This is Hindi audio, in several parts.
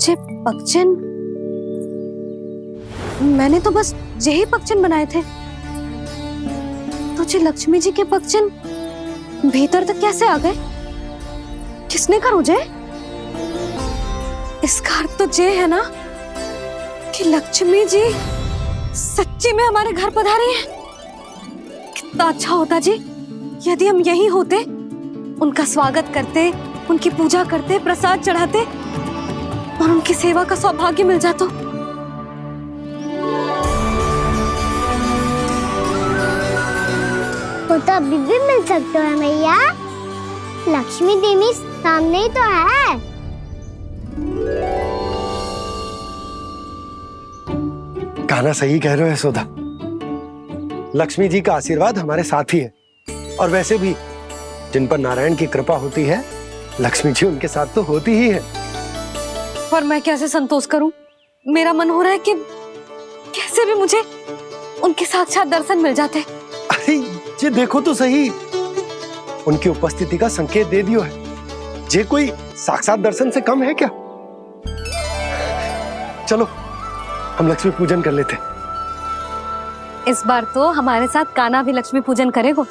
ये पगचन, मैंने तो बस यही पगचन बनाए थे। तो ये लक्ष्मी जी के पगचन भीतर तक कैसे आ गए? किसने कहा मुझे? इसका अर्थ तो ये है ना कि लक्ष्मी जी सच्ची में हमारे घर पधारी हैं। कितना अच्छा होता जी यदि हम यही होते, उनका स्वागत करते, उनकी पूजा करते, प्रसाद चढ़ाते और उनकी सेवा का सौभाग्य मिल जाता। तो अभी भी मिल सकते हो मैया, लक्ष्मी देवी सामने ही तो है। कहना सही कह रहे हो यशोदा, लक्ष्मी जी का आशीर्वाद हमारे साथ ही है। और वैसे भी जिन पर नारायण की कृपा होती है, लक्ष्मी जी उनके साथ तो होती ही है। पर मैं कैसे संतोष करूं? मेरा मन हो रहा है कि कैसे भी मुझे उनके साक्षात दर्शन मिल जाते। अरे ये देखो तो सही, उनकी उपस्थिति का संकेत दे दियो है। ये कोई साक्षात दर्शन से कम है क्या? चलो हम लक्ष्मी पूजन कर लेते। इस बार तो हमारे साथ कान्हा भी लक्ष्मी पूजन करेगा।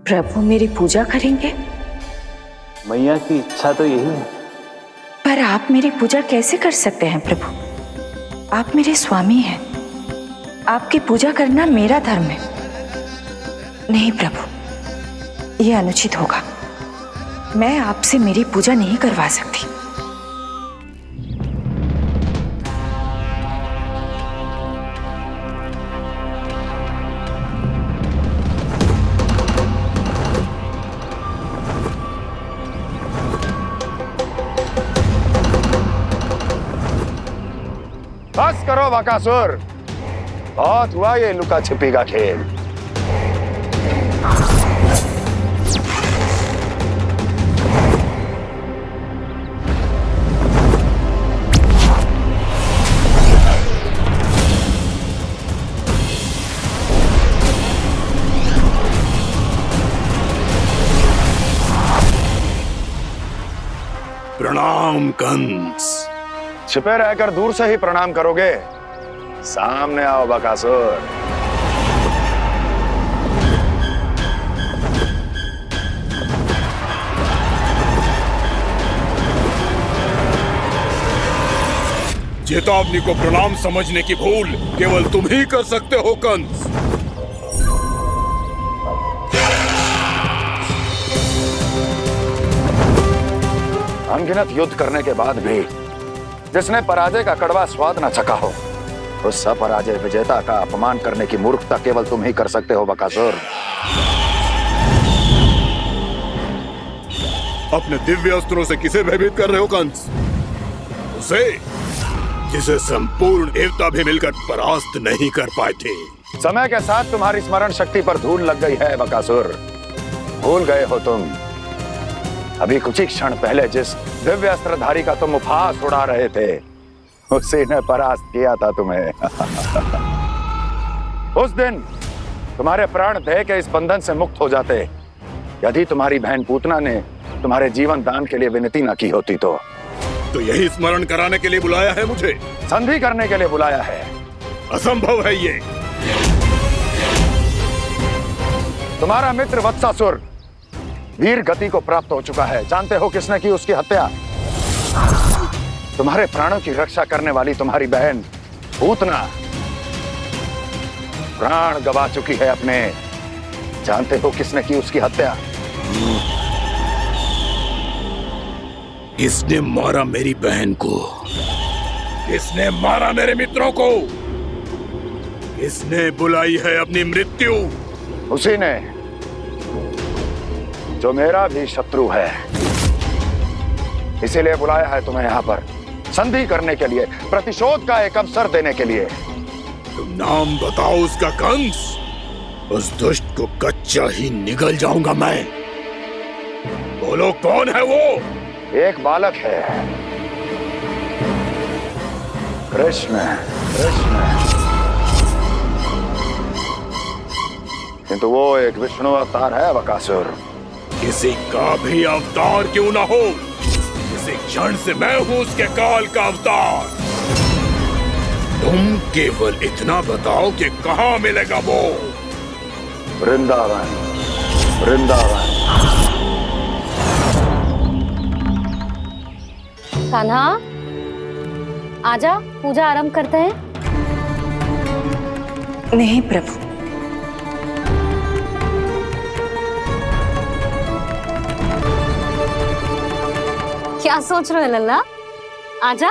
प्रभु मेरी पूजा करेंगे? मैया की इच्छा तो यही है। पर आप मेरी पूजा कैसे कर सकते हैं प्रभु? आप मेरे स्वामी हैं, आपकी पूजा करना मेरा धर्म है। नहीं प्रभु, यह अनुचित होगा। मैं आपसे मेरी पूजा नहीं करवा सकती। बस करो बकासुर, बहुत हुआ ये लुका छिपी का खेल। प्रणाम कंस। छिपे रहकर दूर से ही प्रणाम करोगे? सामने आओ बकासुर। चेतावनी को प्रणाम समझने की भूल केवल तुम ही कर सकते हो कंस। अनगिनत युद्ध करने के बाद भी जिसने पराजय का कड़वा स्वाद न चखा हो, उस अपराजय विजेता का अपमान करने की मूर्खता केवल तुम ही कर सकते हो बकासुर। अपने दिव्य अस्त्रों से किसे भयभीत कर रहे हो कंस? उसे जिसे संपूर्ण देवता भी मिलकर परास्त नहीं कर पाए थे। समय के साथ तुम्हारी स्मरण शक्ति पर धूल लग गई है बकासुर। भूल गए हो तुम अभी कुछ ही क्षण पहले जिस दिव्य अस्त्रधारी का तुम उपहास उड़ा रहे थे, उसी ने परास्त किया था तुम्हें। उस दिन तुम्हारे प्राण देह के इस बंधन से मुक्त हो जाते यदि तुम्हारी बहन पूतना ने तुम्हारे जीवन दान के लिए विनती न की होती। तो यही स्मरण कराने के लिए बुलाया है मुझे? संधि करने के लिए बुलाया है। असंभव है ये। तुम्हारा मित्र वत्सासुर वीर गति को प्राप्त हो चुका है। जानते हो किसने की उसकी हत्या? तुम्हारे प्राणों की रक्षा करने वाली तुम्हारी बहन पूतना प्राण गवा चुकी है अपने। जानते हो किसने की उसकी हत्या? किसने मारा मेरी बहन को? किसने मारा मेरे मित्रों को? किसने बुलाई है अपनी मृत्यु? उसी ने जो मेरा भी शत्रु है। इसीलिए बुलाया है तुम्हें यहाँ पर संधि करने के लिए, प्रतिशोध का एक अवसर देने के लिए। तुम नाम बताओ उसका कंस। उस दुष्ट को कच्चा ही निगल जाऊंगा मैं। बोलो कौन है वो? एक बालक है, कृष्ण। किंतु वो एक विष्णु अवतार है बकासुर। किसी का भी अवतार क्यों ना हो, किसी एक क्षण से मैं हूँ उसके काल का अवतार। तुम केवल इतना बताओ कि कहाँ मिलेगा वो। वृंदावन, वृंदावन। कान्हा, आजा, पूजा आरंभ करते हैं। नहीं प्रभु, क्या सोच रहे हो लल्ला? आजा।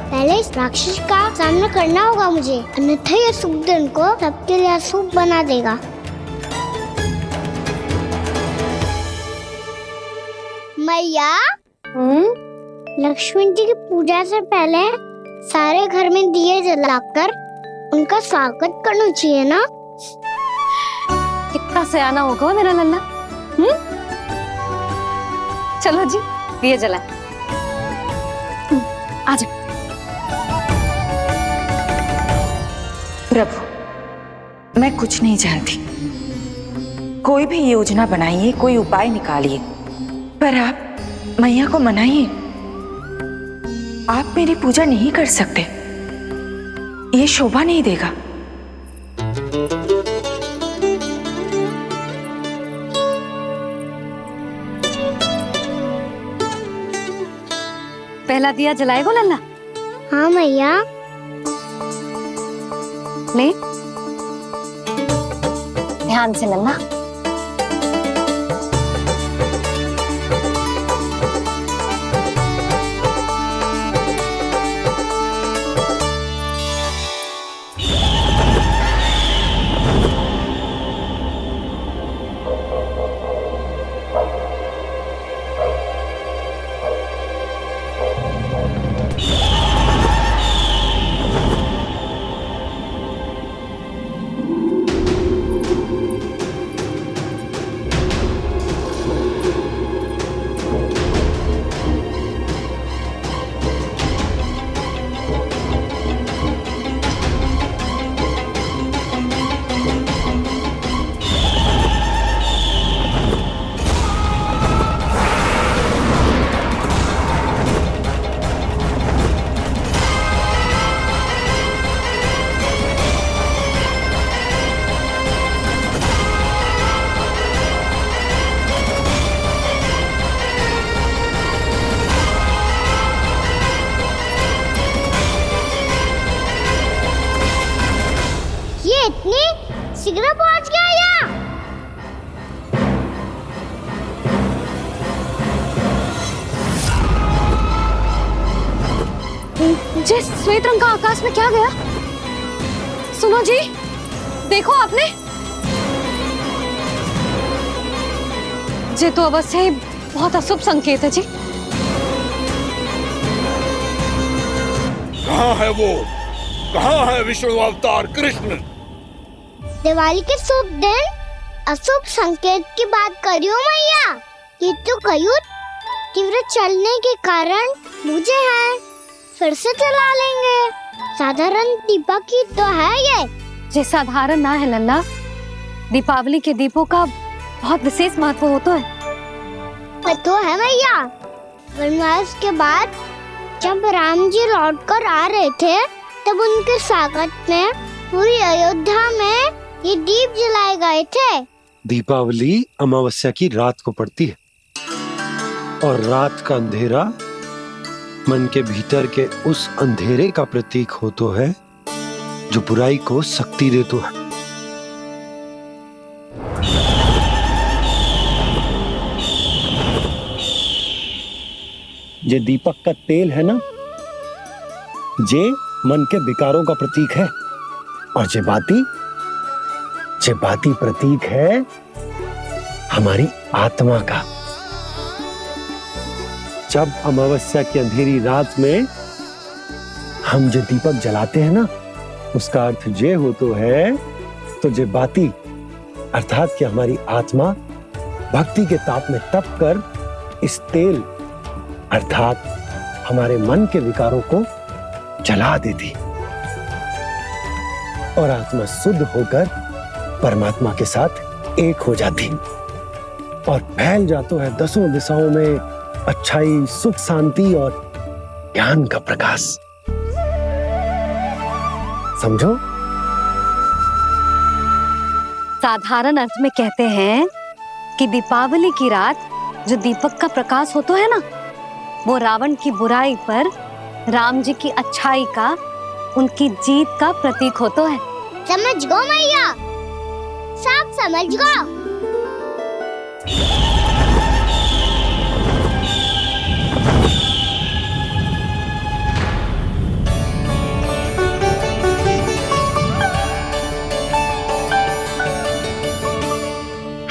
पहले इस राक्षस का सामना करना होगा मुझे, अन्यथा ये शुभ दिन को सबके लिए अशुभ बना देगा। मैया, लक्ष्मी जी की पूजा से पहले सारे घर में दिए जलाकर उनका स्वागत करना चाहिए ना। कितना सयाना होगा मेरा लल्ला। चलो जी, दिए जलाए। आजा। प्रभु मैं कुछ नहीं जानती। कोई भी योजना बनाइए, कोई उपाय निकालिए, पर आप मैया को मनाइए। आप मेरी पूजा नहीं कर सकते, ये शोभा नहीं देगा। पहला दिया जलाएगो लल्ला? हाँ मैया। ले, ध्यान से लल्ला। इतनी शीघ्र पहुंच गया यहाँ? जी, श्वेत रंग का आकाश में क्या गया? सुनो जी, देखो आपने। ये तो अवश्य ही बहुत अशुभ संकेत है जी। कहाँ है वो? कहाँ है विष्णु अवतार कृष्ण? दिवाली के शुभ दिन अशुभ संकेत की बात करियो मैया। ये तो कयूत तीव्र चलने के कारण मुझे है, फिर से चला लेंगे। साधारण दीपक ही तो है ये साधारण ना है लल्ला। दीपावली के दीपों का बहुत विशेष महत्व होता है। तो है मैया। वनवास के बाद जब राम जी लौटकर आ रहे थे, तब उनके स्वागत में पूरी अयोध्या में ये दीप जलाए गए थे। दीपावली अमावस्या की रात को पड़ती है और रात का अंधेरा मन के भीतर के उस अंधेरे का प्रतीक होता है जो बुराई को शक्ति देता है। ये दीपक का तेल है ना, जे मन के विकारों का प्रतीक है, और जे बाती प्रतीक है हमारी आत्मा का। जब अमावस्या की अंधेरी रात में हम जो दीपक जलाते हैं ना, उसका अर्थ जे हो तो है, तो जे बाती अर्थात कि हमारी आत्मा भक्ति के ताप में तप कर इस तेल अर्थात हमारे मन के विकारों को जला देती। और आत्मा शुद्ध होकर परमात्मा के साथ एक हो जाती और फैल जाता है दसों दिशाओं में अच्छाई, सुख, शांति और ज्ञान का प्रकाश। समझो? साधारण अर्थ में कहते हैं कि दीपावली की रात जो दीपक का प्रकाश होता है ना, वो रावण की बुराई पर राम जी की अच्छाई का, उनकी जीत का प्रतीक होता है। समझ गो मैया, सब समझ गो।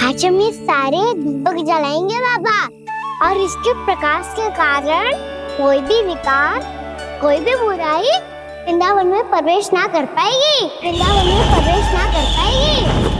आज हम ये सारे दीपक जलाएंगे बाबा, और इसके प्रकाश के कारण कोई भी विकार, कोई भी बुराई वृंदावन में प्रवेश ना कर पाएगी, वृंदावन में प्रवेश ना कर पाएगी।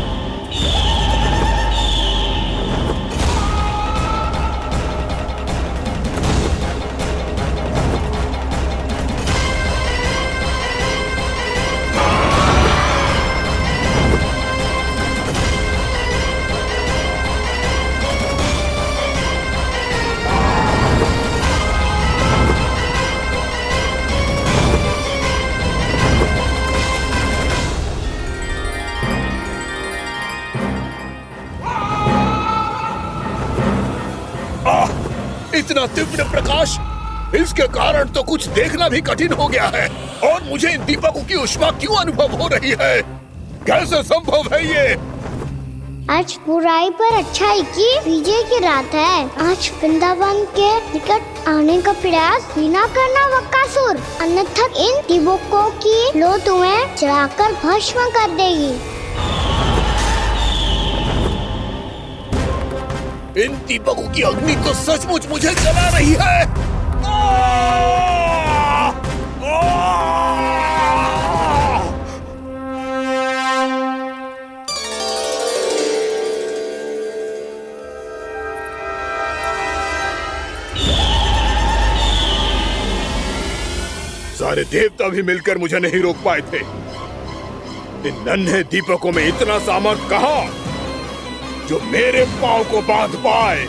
इतना तीव्र प्रकाश, इसके कारण तो कुछ देखना भी कठिन हो गया है। और मुझे इन दीपकों की उष्मा क्यों अनुभव हो रही है? कैसे संभव है ये? आज बुराई पर अच्छाई की विजय की रात है। आज वृंदावन के निकट आने का प्रयास भी ना करना बकासुर, अन्यथा इन दीपकों की लो तुम्हें जलाकर भस्म कर देगी। इन दीपकों की अग्नि तो सचमुच मुझे जला रही है। सारे देवता भी मिलकर मुझे नहीं रोक पाए थे। इन नन्हे दीपकों में इतना सामर्थ्य कहां जो मेरे पांव को बांध पाए।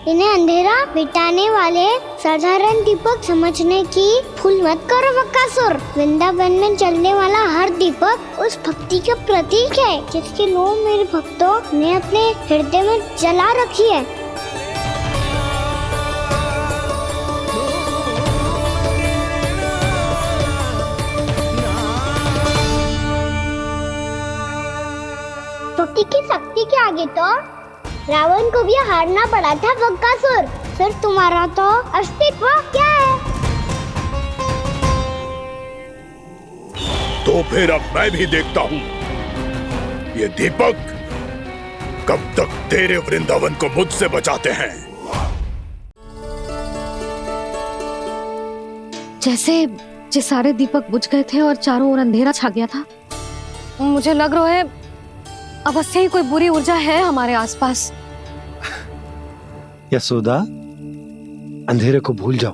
इन्हें अंधेरा मिटाने वाले साधारण दीपक समझने की भूल मत करो बकासुर। वृंदावन में जलने वाला हर दीपक उस भक्ति का प्रतीक है जिसकी लो मेरे भक्तों ने अपने हृदय में जला रखी है। भक्ति की शक्ति के आगे तो रावण को भी हारना पड़ा था बकासुर। फिर तुम्हारा तो अस्तित्व क्या है? तो फिर अब मैं भी देखता हूँ ये दीपक कब तक तेरे वृंदावन को मुझसे बचाते हैं। जैसे ये सारे दीपक बुझ गए थे और चारों ओर अंधेरा छा गया था, मुझे लग रहा है अवश्य ही कोई बुरी ऊर्जा है हमारे आसपास। यशोदा, अंधेरे को भूल जाओ,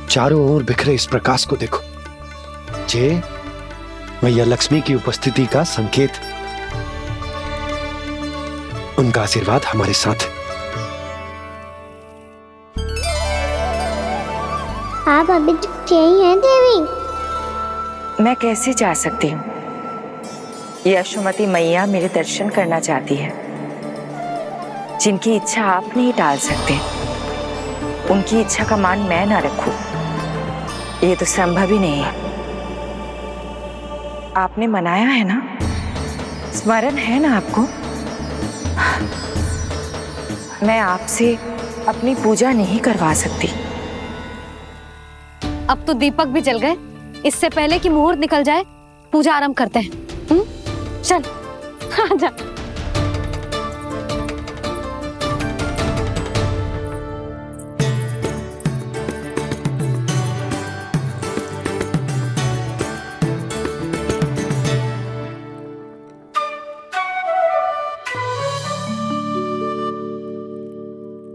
चारों ओर बिखरे इस प्रकाश को देखो। जे मैया लक्ष्मी की उपस्थिति का संकेत, उनका आशीर्वाद हमारे साथ। आप अभी तक यही हैं देवी? मैं कैसे जा सकती हूँ? यशोमती मैया मेरे दर्शन करना चाहती है। जिनकी इच्छा आप नहीं टाल सकते, उनकी इच्छा का मान मैं ना रखूं, ये तो संभव ही नहीं है। आपने मनाया है ना, स्मरण है ना आपको? मैं आपसे अपनी पूजा नहीं करवा सकती। अब तो दीपक भी जल गए, इससे पहले कि मुहूर्त निकल जाए पूजा आरंभ करते हैं। चल आजा।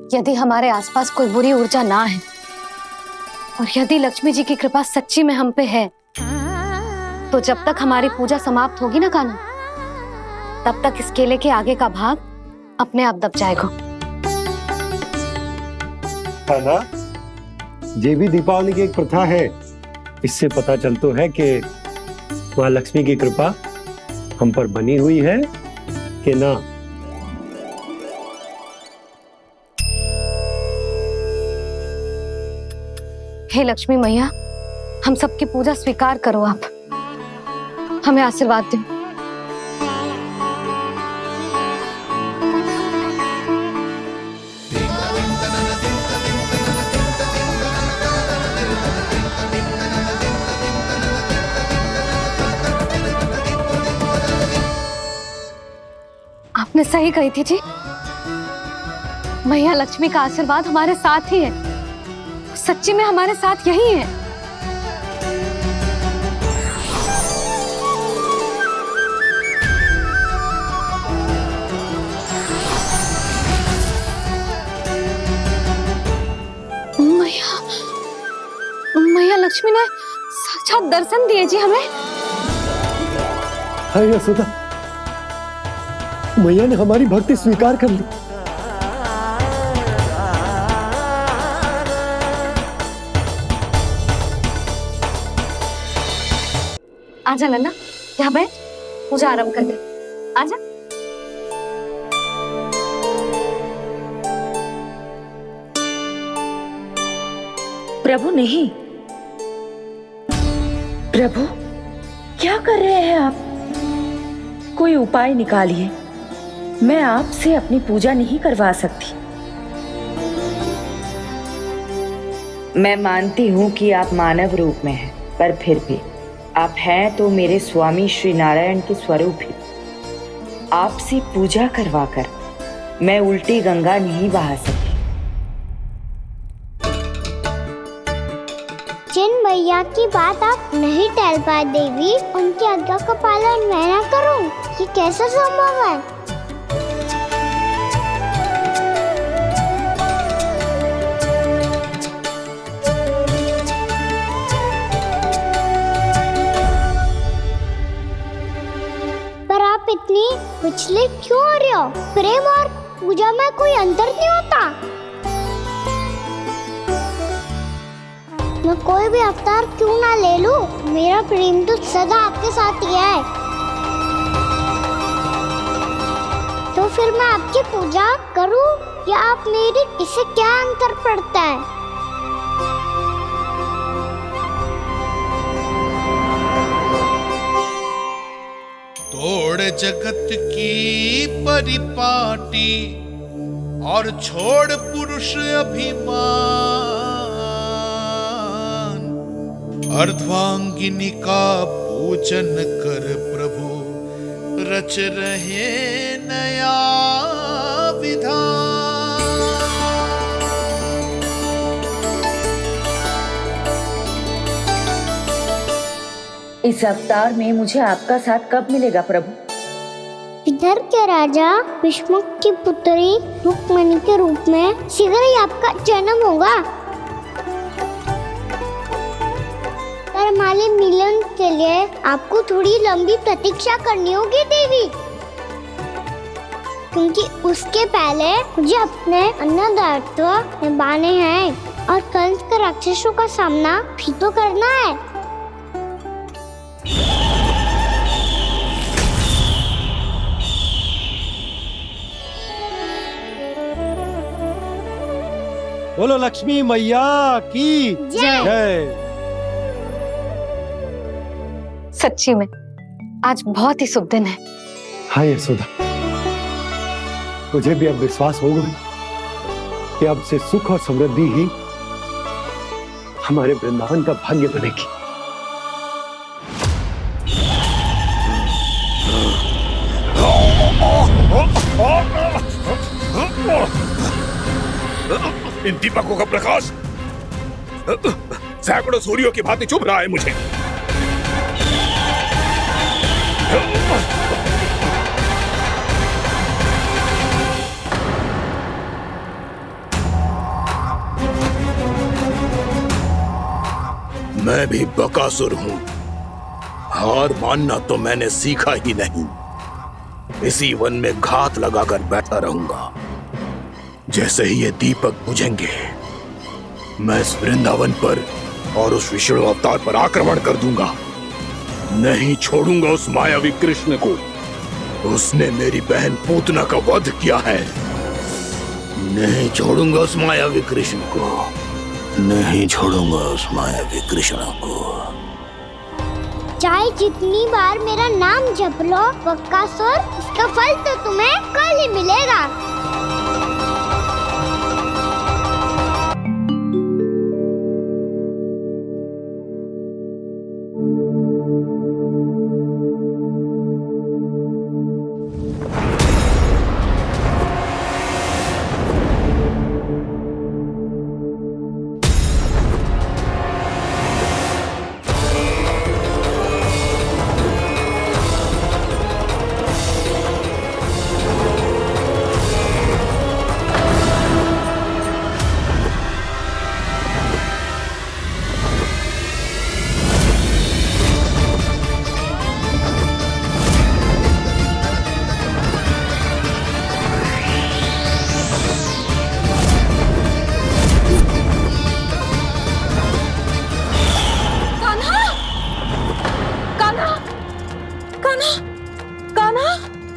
यदि हमारे आसपास कोई बुरी ऊर्जा ना है और यदि लक्ष्मी जी की कृपा सच्ची में हम पे है, तो जब तक हमारी पूजा समाप्त होगी ना कान्हा, तब तक इस केले के आगे का भाग अपने आप दब जाएगा। कान्हा, ये भी दीपावली की एक प्रथा है। इससे पता चलता है कि माँ लक्ष्मी की कृपा हम पर बनी हुई है कि ना। हे लक्ष्मी मैया, हम सबकी पूजा स्वीकार करो, आप हमें आशीर्वाद दो। आपने सही कही थी जी, मैया लक्ष्मी का आशीर्वाद हमारे साथ ही है, सच्ची में हमारे साथ यही है। मैया, मैया लक्ष्मी ने साक्षात दर्शन दिए जी हमें। हाय यशोदा, मैया ने हमारी भक्ति स्वीकार कर ली। आजा नन्ना, यहाँ बैठ, पूजा आरंभ कर दे। आजा। प्रभु नहीं, प्रभु क्या कर रहे हैं आप? कोई उपाय निकालिए, मैं आपसे अपनी पूजा नहीं करवा सकती। मैं मानती हूँ कि आप मानव रूप में हैं, पर फिर भी आप हैं तो मेरे स्वामी श्री नारायण के स्वरूप ही। आपसे पूजा करवाकर मैं उल्टी गंगा नहीं बहा सकती। जिन भैया की बात आप नहीं टाल पाए देवी, उनकी आज्ञा का पालन मैं ना करूं, ये कैसा संभव है? पर आप इतनी विचलित क्यों हो रहे हो? प्रेम और पूजा में कोई अंतर नहीं होता। मैं कोई भी अवतार क्यों ना ले लूं, मेरा प्रेम तो सदा आपके साथ ही है। तो फिर मैं आपकी पूजा करूं या आप मेरी, इससे क्या अंतर पड़ता है? तोड़ जगत की परिपाटी और छोड़ पुरुष अभिमान, अर्धांगिनी का पूजन कर प्रभु रच रहे नया विधान। इस अवतार में मुझे आपका साथ कब मिलेगा प्रभु? इधर के राजा भीष्म की पुत्री रुक्मणी के रूप में शीघ्र ही आपका जन्म होगा। पर हमारे मिलन के लिए आपको थोड़ी लंबी प्रतीक्षा करनी होगी देवी, क्योंकि उसके पहले मुझे अपने अन्य दायित्व निभाने हैं और कंस के राक्षसों का सामना भी तो करना है। बोलो लक्ष्मी मैया की जय। सच्ची में आज बहुत ही शुभ दिन है। हाँ यशोदा, मुझे भी अब विश्वास हो गया कि अब से सुख और समृद्धि ही हमारे वृंदावन का भाग्य बनेगी। इन दीपकों का प्रकाश सैकड़ों सूर्यों की भांति चुभ रहा है मुझे। भी बकासुर हूँ। हार मानना तो मैंने सीखा ही नहीं। इसी वन में घात लगाकर बैठा रहूंगा। जैसे ही ये दीपक बुझेंगे, मैं इस वृंदावन पर और उस विष्णु अवतार पर आक्रमण कर दूंगा। नहीं छोड़ूंगा उस मायावी कृष्ण को। उसने मेरी बहन पूतना का वध किया है। नहीं छोड़ूंगा उस मायावी कृष्ण को। नहीं छोड़ूंगा उस मायावी कृष्ण को। चाहे जितनी बार मेरा नाम जप लो बकासुर, इसका फल तो तुम्हें कल ही मिलेगा।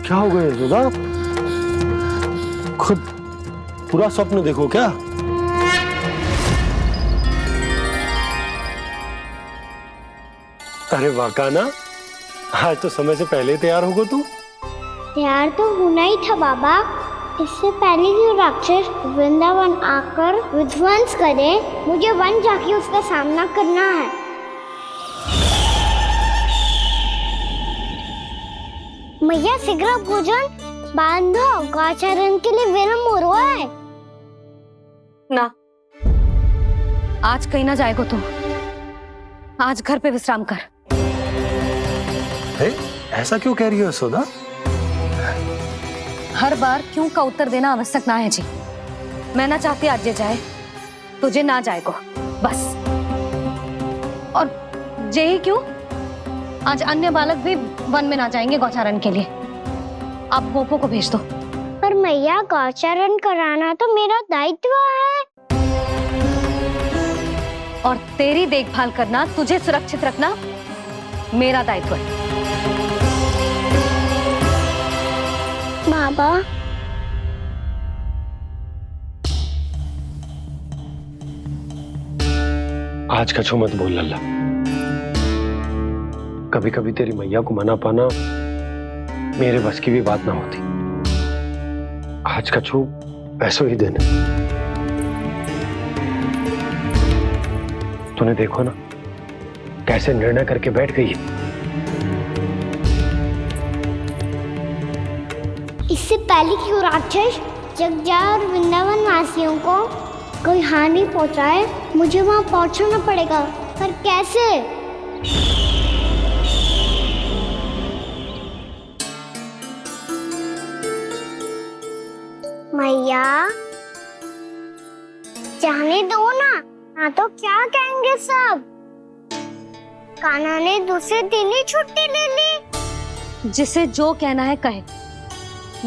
क्या हो गया यशोदा? खुद पूरा स्वप्न देखो क्या? अरे वाह कान्हा, आज तो समय से पहले तैयार होगा तू। तैयार तो होना ही था बाबा। इससे पहले कि राक्षस वृंदावन आकर विध्वंस करे, मुझे वन जाके उसका सामना करना है। मैया शीघ्र भोजन बांधो, गौचरण के लिए विलंब हो रहा है। ना, आज कहीं ना जाएगा तुम। आज घर पे विश्राम कर। ऐसा क्यों कह रही हो यशोदा? हर बार क्यों का उत्तर देना आवश्यक ना है जी। मैं ना चाहती आज ये जाए, तुझे ना जाएगा बस। और यही क्यों, आज अन्य बालक भी वन में ना जाएंगे गौचारण के लिए। आप पोपो को भेज दो। पर मैया गौचरण कराना तो मेरा दायित्व है। और तेरी देखभाल करना, तुझे सुरक्षित रखना मेरा दायित्व है। बाबा, आज कछु मत बोल लल्ला। कभी कभी तेरी मैया को मना पाना मेरे बस की भी बात ना होती। आज कछु वैसो ही दिन है। तूने देखो ना कैसे निर्णय करके बैठ गई है। इससे पहले कि वो राक्षस जगजा और वृंदावन वासियों को कोई हानि पहुंचाए, मुझे वहां पहुंचना पड़ेगा। पर कैसे? मैया, जाने दो ना तो क्या कहेंगे सब। कान्हा ने दूसरे दिन ही छुट्टी ले ली। जिसे जो कहना है कहे।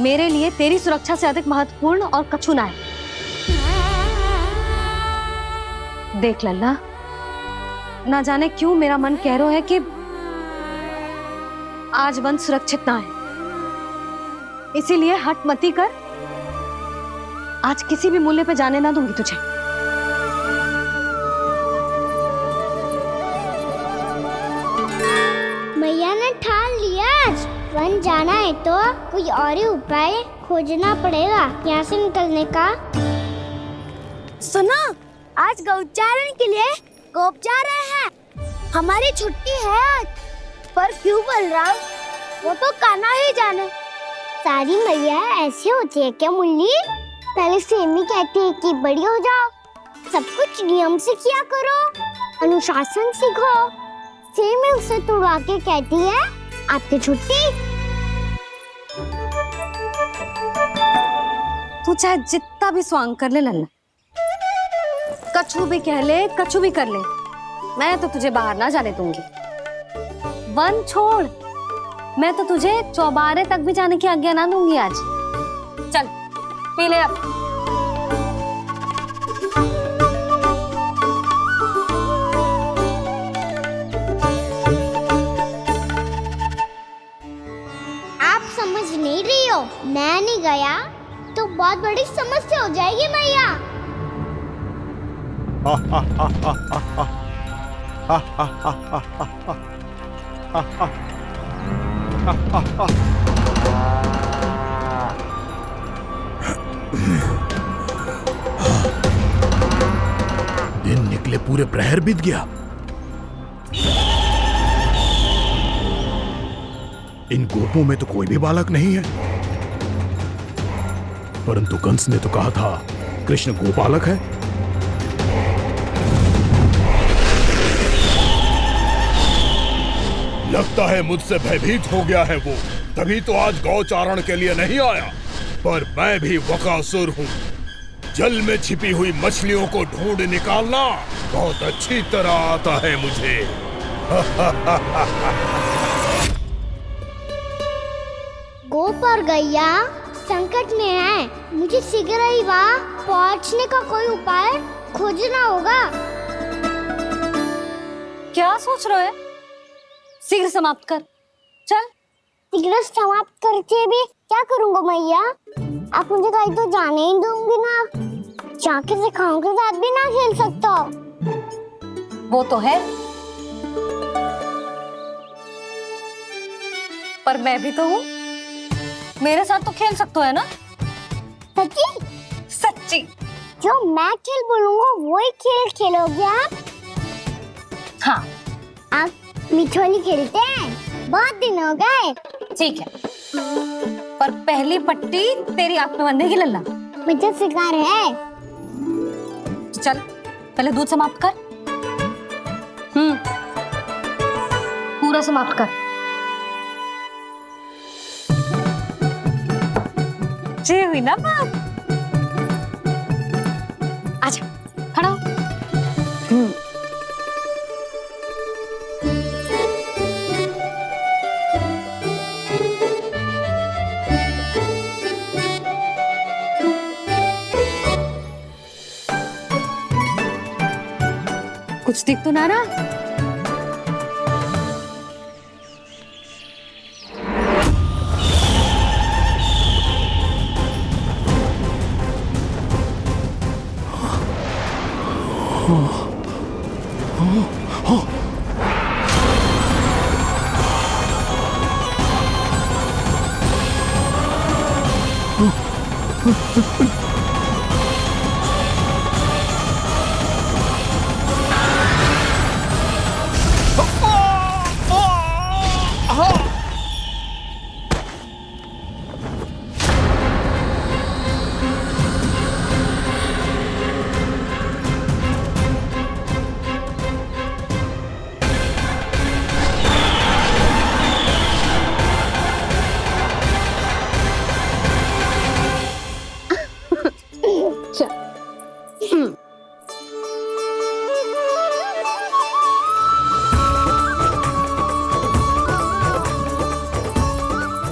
मेरे लिए तेरी सुरक्षा से अधिक महत्वपूर्ण और कछु ना है। देख लल्ला, ना जाने क्यों मेरा मन कह रहा है कि आज वन सुरक्षित ना है। इसीलिए हट मती कर। आज किसी भी मूल्य पे जाने ना दूंगी तुझे। मैया ने ठान लिया, आज वन जाना है तो कोई और ही उपाय खोजना पड़ेगा यहाँ से निकलने का। सुनो, आज गौचारण के लिए गोप जा रहे हैं। हमारी छुट्टी है आज। पर क्यों बलराम? वो तो कान्हा ही जाने। सारी मैया ऐसी होती है क्या मुन्नी? पहले सेमी कहती है कि बड़ी हो जाओ, सब कुछ नियम से किया करो, अनुशासन सीखो। सेमी उसे तुड़वा के कहती है आपकी छुट्टी। तू चाहे जितना भी स्वांग कर ले लल्ला, कछु भी कह ले, कछु भी कर ले, मैं तो तुझे बाहर ना जाने दूंगी। वन छोड़, मैं तो तुझे चौबारे तक भी जाने की आज्ञा ना दूंगी आज। चल पी ले अब। आप समझ नहीं रही हो, मैं नहीं गया तो बहुत बड़ी समस्या हो जाएगी मैया। दिन निकले पूरे प्रहर बीत गया। इन गोपों में तो कोई भी बालक नहीं है, परंतु कंस ने तो कहा था कृष्ण गोपालक है। लगता है मुझसे भयभीत हो गया है वो, तभी तो आज गौचारण के लिए नहीं आया। पर मैं भी बकासुर हूँ, जल में छिपी हुई मछलियों को ढूंढ निकालना बहुत अच्छी तरह आता है मुझे। गोप और गैया संकट में है, मुझे शीघ्र ही वहाँ पहुँचने का कोई उपाय खोजना होगा। क्या सोच रहे हो? शीघ्र समाप्त कर, चल। शीघ्र समाप्त करके भी क्या करूँगा मैया? आप मुझे कहीं तो जाने ही दूंगी ना, जाके सिखाओं के साथ भी ना खेल सकता। वो तो है, पर मैं भी तो हूँ, मेरे साथ तो खेल सकते हो, है ना? सच्ची? सच्ची। जो मैं खेल बोलूँगा वही खेल खेलोगे आप? हाँ। आप मिठोली खेलते हैं, बहुत दिन हो गए। ठीक है, पर पहली पट्टी तेरी आंख में बंधेगी लल्ला। मुझे शिकार है। चल पहले दूध समाप्त कर। पूरा समाप्त कर। जी हुई ना बात? आजा, खड़ा हो। कुछ दिख तो ना रहा?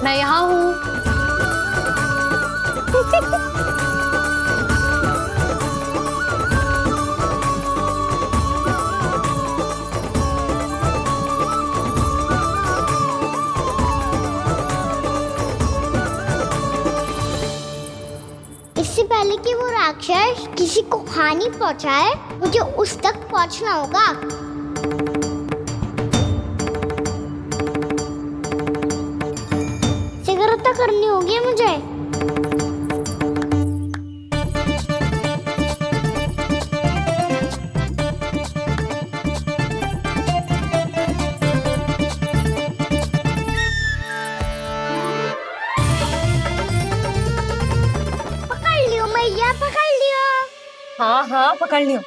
मैं यहाँ हूँ। इससे पहले कि वो राक्षस किसी को हानि पहुंचाए, मुझे उस तक पहुंचना होगा। शीघ्रता करनी होगी मुझे। पकड़ लियो मैया, पकड़ लियो। हाँ हाँ पकड़ लियो।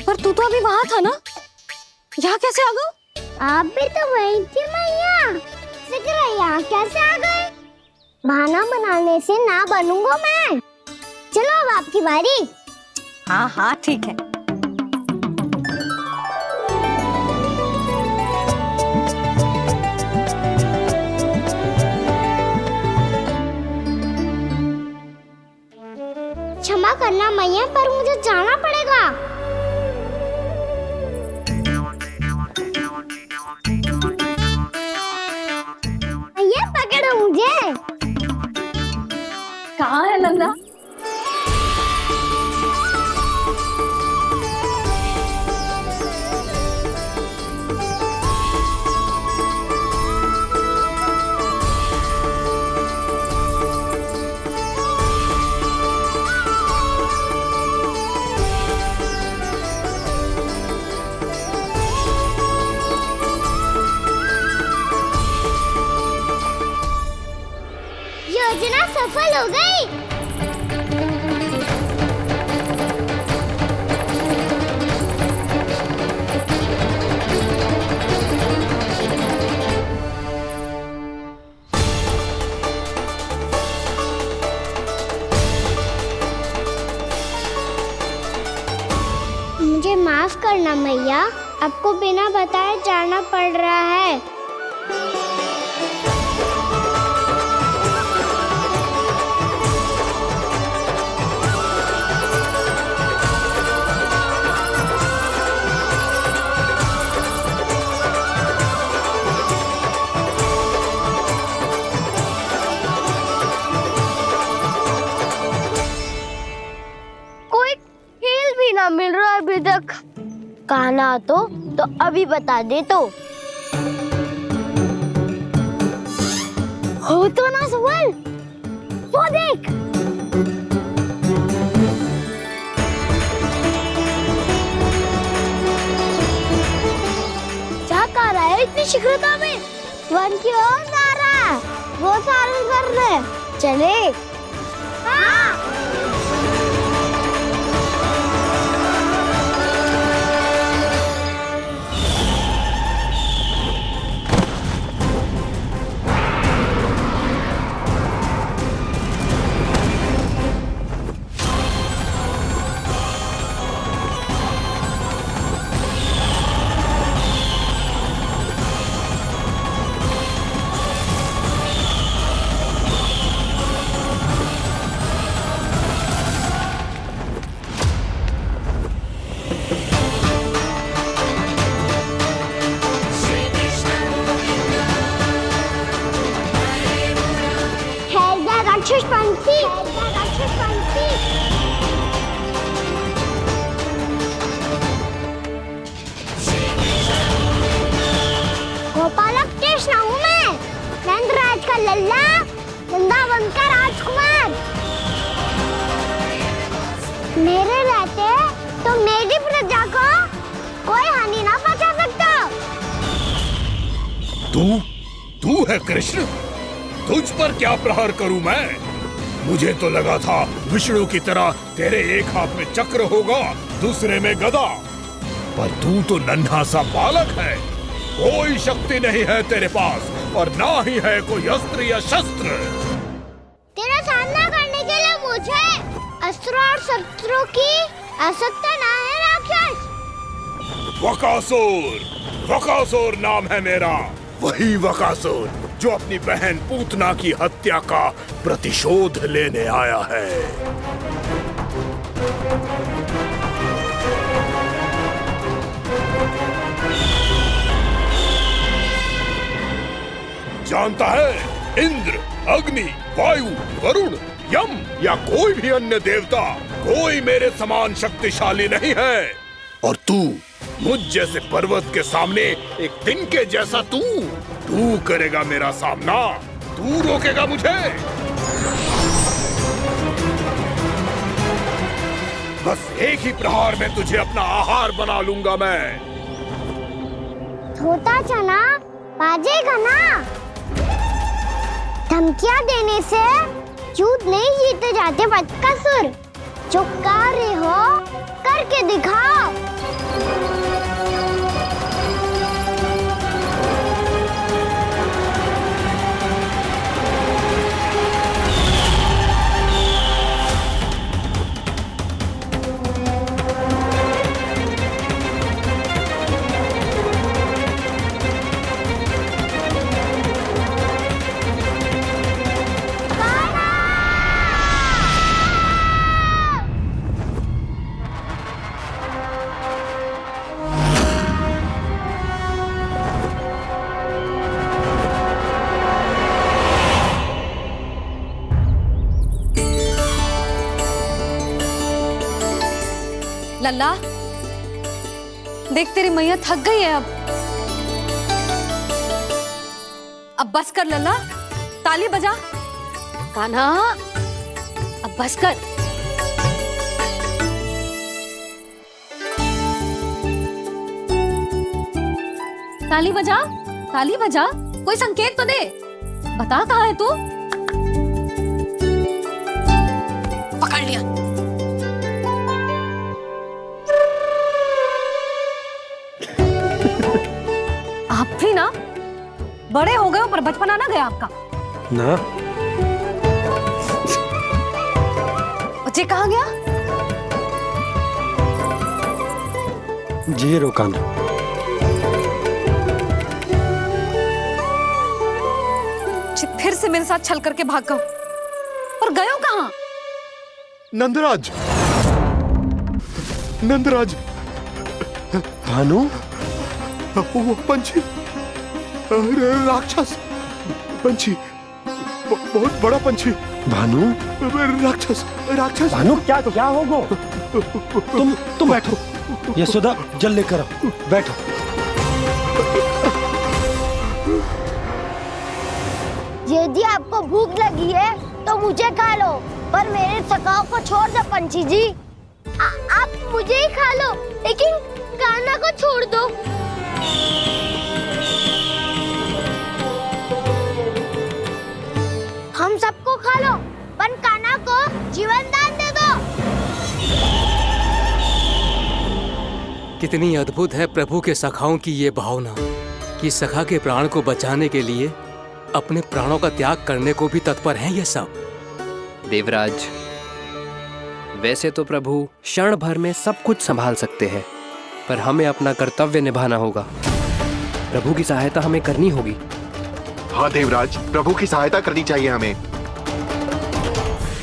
पर तू तो अभी वहां था ना, यहाँ कैसे आ गया? आप भी तो वही थी मैया, शीघ्र यहाँ कैसे आ गए? बहाना बनाने से ना बनूंगा मैं। चलो अब आपकी बारी। हाँ हाँ ठीक है। क्षमा करना मैया, पर मुझे जाना पड़ेगा। मैया पकड़ो मुझे। कहाँ है नंदा? योजना सफल हो गई। मुझे माफ करना मैया, आपको बिना बताए जाना पड़ रहा है। कोई खेल भी ना मिल रहा अभी तक। कहना तो अभी बता दे तो। हो तो ना सवाल, वो देख। क्या कर रहा है इतनी शीघ्रता में? वन की ओर जा रहा है, वो सारे करने चले। हाँ। राक्षस पंछी, राक्षस पंछी। गोपालक कृष्ण हूँ मैं, नंदराज का लल्ला, वृंदावन का राजकुमार। मेरे रहते तो मेरी प्रजा को कोई हानि ना पहुंचा सकता। तू है कृष्ण? तुझ पर क्या प्रहार करूं मैं? मुझे तो लगा था विष्णु की तरह तेरे एक हाथ में चक्र होगा, दूसरे में गदा, पर तू तो नन्हा सा बालक है। कोई शक्ति नहीं है तेरे पास और ना ही है कोई अस्त्र या शस्त्र। तेरा सामना करने के लिए मुझे अस्त्र और शस्त्रों की आवश्यकता ना है राक्षस। वकासुर, वकासुर नाम है मेरा, वही वकासुर जो अपनी बहन पूतना की हत्या का प्रतिशोध लेने आया है। जानता है, इंद्र, अग्नि, वायु, वरुण, यम या कोई भी अन्य देवता, कोई मेरे समान शक्तिशाली नहीं है। और तू, मुझ जैसे पर्वत के सामने एक तिनके जैसा तू करेगा मेरा सामना? तू रोकेगा मुझे? बस एक ही प्रहार में तुझे अपना आहार बना लूंगा मैं। छोटा चना बाजेगा ना। धमकियां देने से युद्ध नहीं जीते जाते बदकसूर। जो कार्य हो करके दिखाओ। लल्ला, देख तेरी मैया थक गई है अब बस कर लल्ला, ताली बजा। कान्हा, अब बस कर। ताली बजा, ताली बजा, कोई संकेत तो दे, बता कहाँ है तू? पकड़ लिया। आप भी ना बड़े हो गए हो, पर बचपना ना गया आपका ना। बच्चे कहाँ गया? जी रोकाना। फिर से मेरे साथ छल करके भाग गए, और गए हो कहाँ? नंदराज, नंदराज। भानु, वो पंछी, राक्षस पंछी, बहुत बड़ा पंछी। भानु, राक्षस, राक्षस। भानु, क्या होगो? तुम बैठो, यशोदा जल लेकर आओ, बैठो। यदि आपको भूख लगी है तो मुझे खा लो, पर मेरे सखाओं को छोड़ दो पंछी जी। आप मुझे ही खा लो, लेकिन कान्हा को छोड़ दो। हम सबको खा लो, पर कान्हा को जीवन दान दे दो। कितनी अद्भुत है प्रभु के सखाओं की ये भावना कि सखा के प्राण को बचाने के लिए अपने प्राणों का त्याग करने को भी तत्पर हैं ये सब। देवराज, वैसे तो प्रभु क्षण भर में सब कुछ संभाल सकते हैं, पर हमें अपना कर्तव्य निभाना होगा। प्रभु की सहायता हमें करनी होगी। हाँ देवराज, प्रभु की सहायता करनी चाहिए हमें।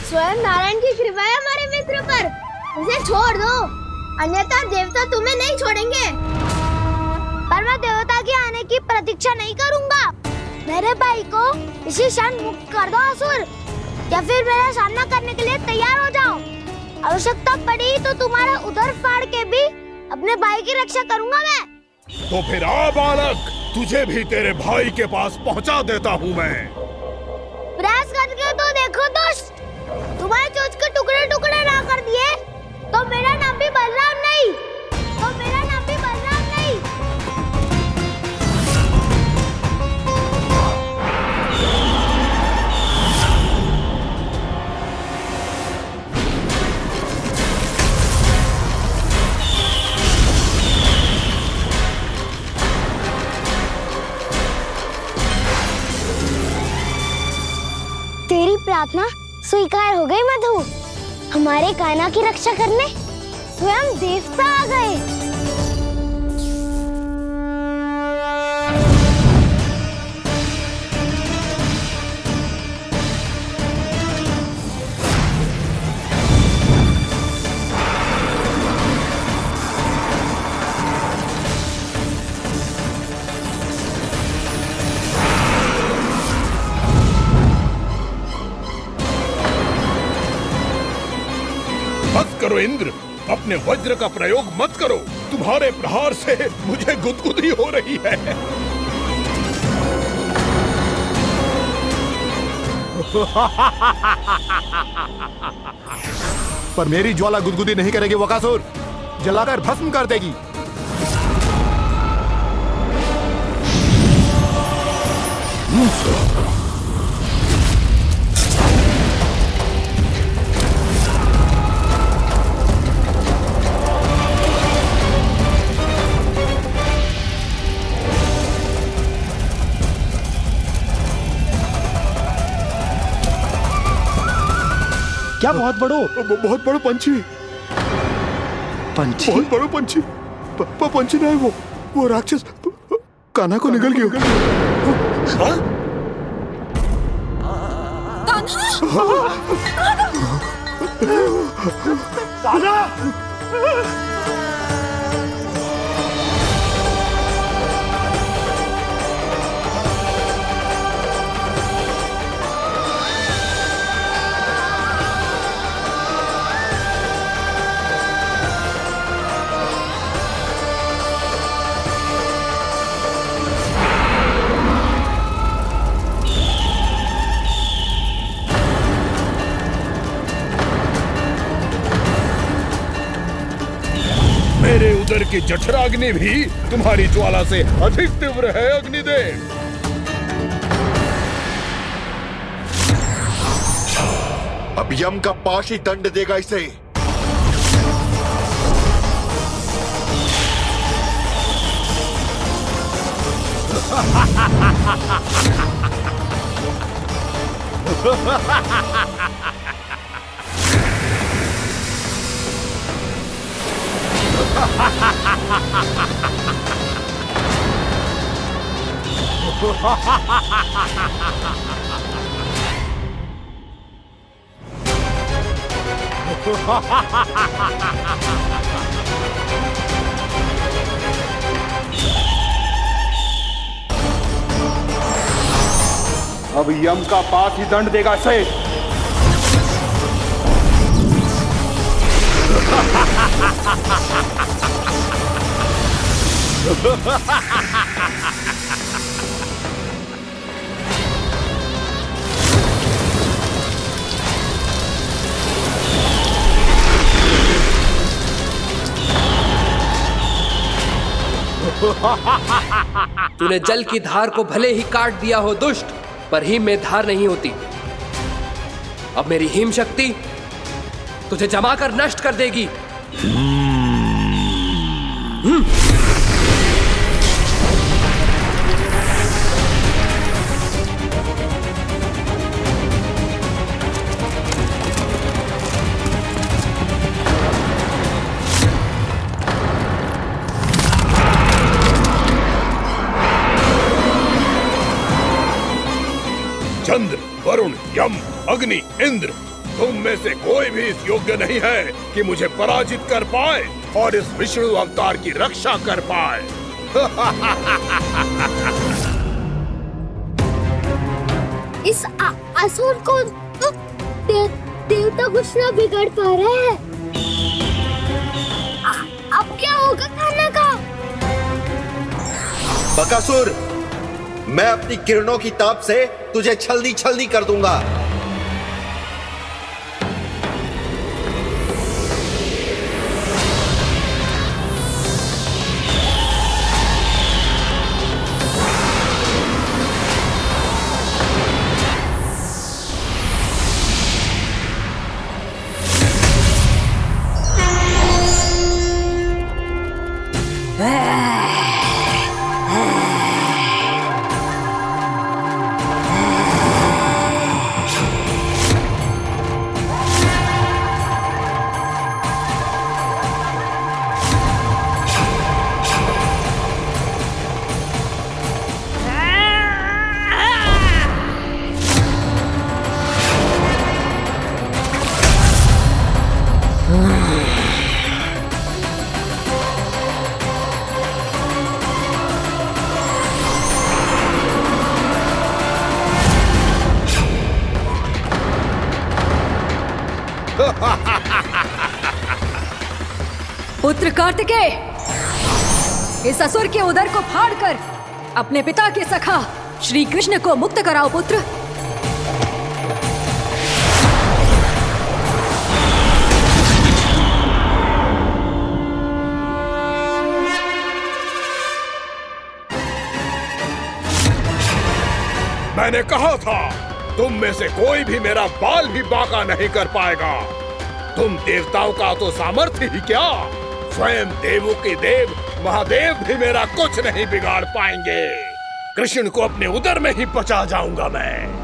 स्वयं नारायण की कृपा है हमारे मित्र पर, उसे छोड़ दो, अन्यथा देवता तुम्हें नहीं छोड़ेंगे। पर मैं देवता के आने की प्रतीक्षा नहीं करूंगा। मेरे भाई को इसी क्षण मुक्त कर दो असुर, या फिर मेरा सामना करने के लिए तैयार हो जाओ। आवश्यकता पड़ी तो तुम्हारा उधर फाड़ के भी अपने भाई की रक्षा करूंगा मैं। तो फिर आ बालक, तुझे भी तेरे भाई के पास पहुंचा देता हूँ मैं। प्रयास करके तो देखो दोस्त, तुम्हारे चोंच के टुकड़े टुकड़े ना कर दिए तो मेरा नाम भी बलराम नहीं, तो मेरा नाम भी बलराम नहीं। तेरी प्रार्थना स्वीकार हो गई मधु। हमारे कान्हा की रक्षा करने स्वयं देवता आ गए। बस करो इंद्र, अपने वज्र का प्रयोग मत करो। तुम्हारे प्रहार से मुझे गुदगुदी हो रही है। पर मेरी ज्वाला गुदगुदी नहीं करेगी बकासुर, जलाकर भस्म कर देगी। क्या बहुत बड़ो? बहुत बड़ो पंछी, पंछी? बहुत बड़ो पंछी। पंछी नहीं, वो राक्षस कान्हा को निगल गया। हाँ? कान्हा! सागर की जठराग्नि भी तुम्हारी ज्वाला से अधिक तीव्र है अग्निदेव। अब यम का पाश ही दंड देगा इसे। अब यम का पास ही दंड देगा इसे। तूने जल की धार को भले ही काट दिया हो दुष्ट, पर हिम में धार नहीं होती। अब मेरी हिम शक्ति तुझे जमा कर नष्ट कर देगी। चंद्र, वरुण, यम, अग्नि, इंद्र, तुम में से कोई भी इस योग्य नहीं है कि मुझे पराजित कर पाए और इस विष्णु अवतार की रक्षा कर पाए। इस असुर को देवता कुछ ना बिगाड़ पा रहे हैं। अब क्या होगा खाना का? बकासुर, मैं अपनी किरणों की ताप से तुझे छल्दी छल्दी कर दूंगा। पुत्र कार्तिकेय, इस असुर के उदर को फाड़कर अपने पिता के सखा श्री कृष्ण को मुक्त कराओ पुत्र। मैंने कहा था, तुम में से कोई भी मेरा बाल भी बांका नहीं कर पाएगा। तुम देवताओं का तो सामर्थ्य ही क्या, स्वयं देवों के देव महादेव भी मेरा कुछ नहीं बिगाड़ पाएंगे। कृष्ण को अपने उदर में ही पचा जाऊंगा मैं।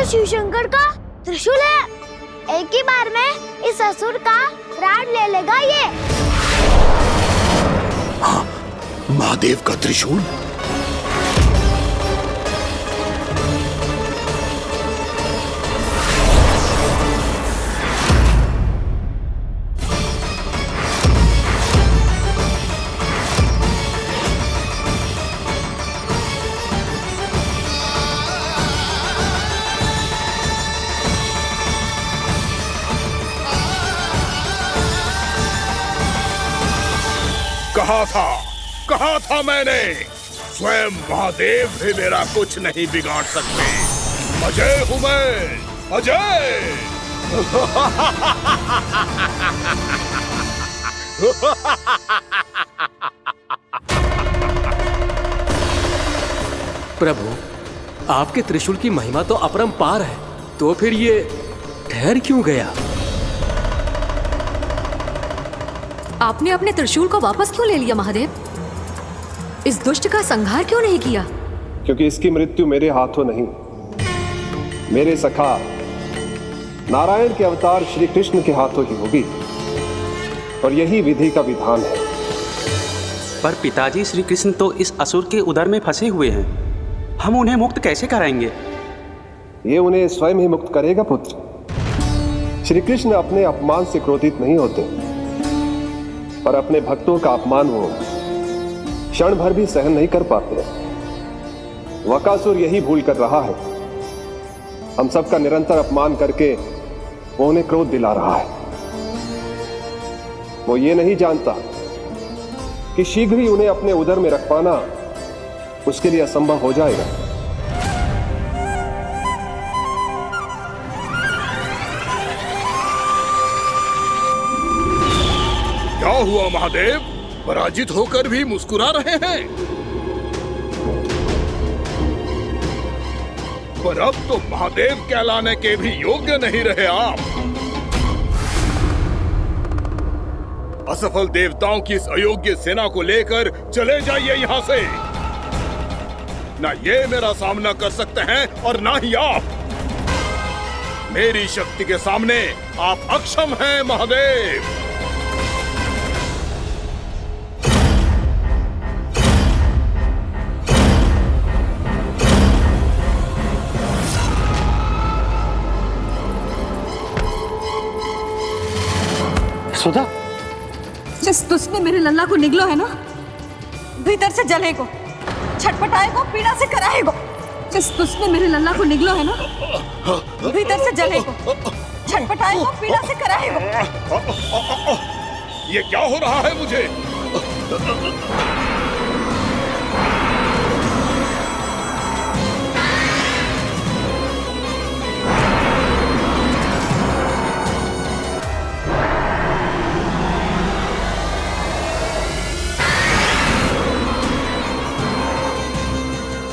शिव शंकर का त्रिशूल है। एक ही बार में इस असुर का प्राण ले लेगा ये। हाँ, महादेव का त्रिशूल। कहा था मैंने, स्वयं महादेव भी मेरा कुछ नहीं बिगाड़ सकते। अजय हूं मैं, अजय। प्रभु, आपके त्रिशूल की महिमा तो अपरंपार है, तो फिर ये ठहर क्यों गया? आपने अपने त्रिशूल को वापस क्यों ले लिया महादेव? इस दुष्ट का संहार क्यों नहीं किया? क्योंकि इसकी मृत्यु मेरे हाथों नहीं, मेरे सखा नारायण के अवतार श्री कृष्ण के हाथों ही होगी, और यही विधि का विधान है। पर पिताजी, श्री कृष्ण तो इस असुर के उदर में फंसे हुए हैं, हम उन्हें मुक्त कैसे कराएंगे? ये उन्हें स्वयं ही मुक्त करेगा पुत्र। श्री कृष्ण अपने अपमान से क्रोधित नहीं होते, पर अपने भक्तों का अपमान वो क्षण भर भी सहन नहीं कर पाते। वकासुर यही भूल कर रहा है, हम सबका निरंतर अपमान करके वो उन्हें क्रोध दिला रहा है। वो ये नहीं जानता कि शीघ्र ही उन्हें अपने उदर में रख पाना उसके लिए असंभव हो जाएगा। क्या हुआ महादेव, पराजित होकर भी मुस्कुरा रहे हैं? पर अब तो महादेव कहलाने के भी योग्य नहीं रहे आप। असफल देवताओं की इस अयोग्य सेना को लेकर चले जाइए यहाँ से। ना ये मेरा सामना कर सकते हैं और ना ही आप। मेरी शक्ति के सामने आप अक्षम हैं महादेव। सुधा, जिस दुष्ट ने मेरे लल्ला को निगलो है ना, भीतर से जलेगो, छटपटाएगो, पीड़ा से कराएगो। जिस दुष्ट ने मेरे लल्ला को निगलो है ना, भीतर से जलेगो, छटपटाएगो, पीड़ा से कराएगो। ये क्या हो रहा है मुझे?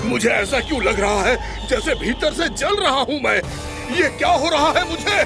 मुझे ऐसा क्यों लग रहा है जैसे भीतर से जल रहा हूं मैं। ये क्या हो रहा है मुझे?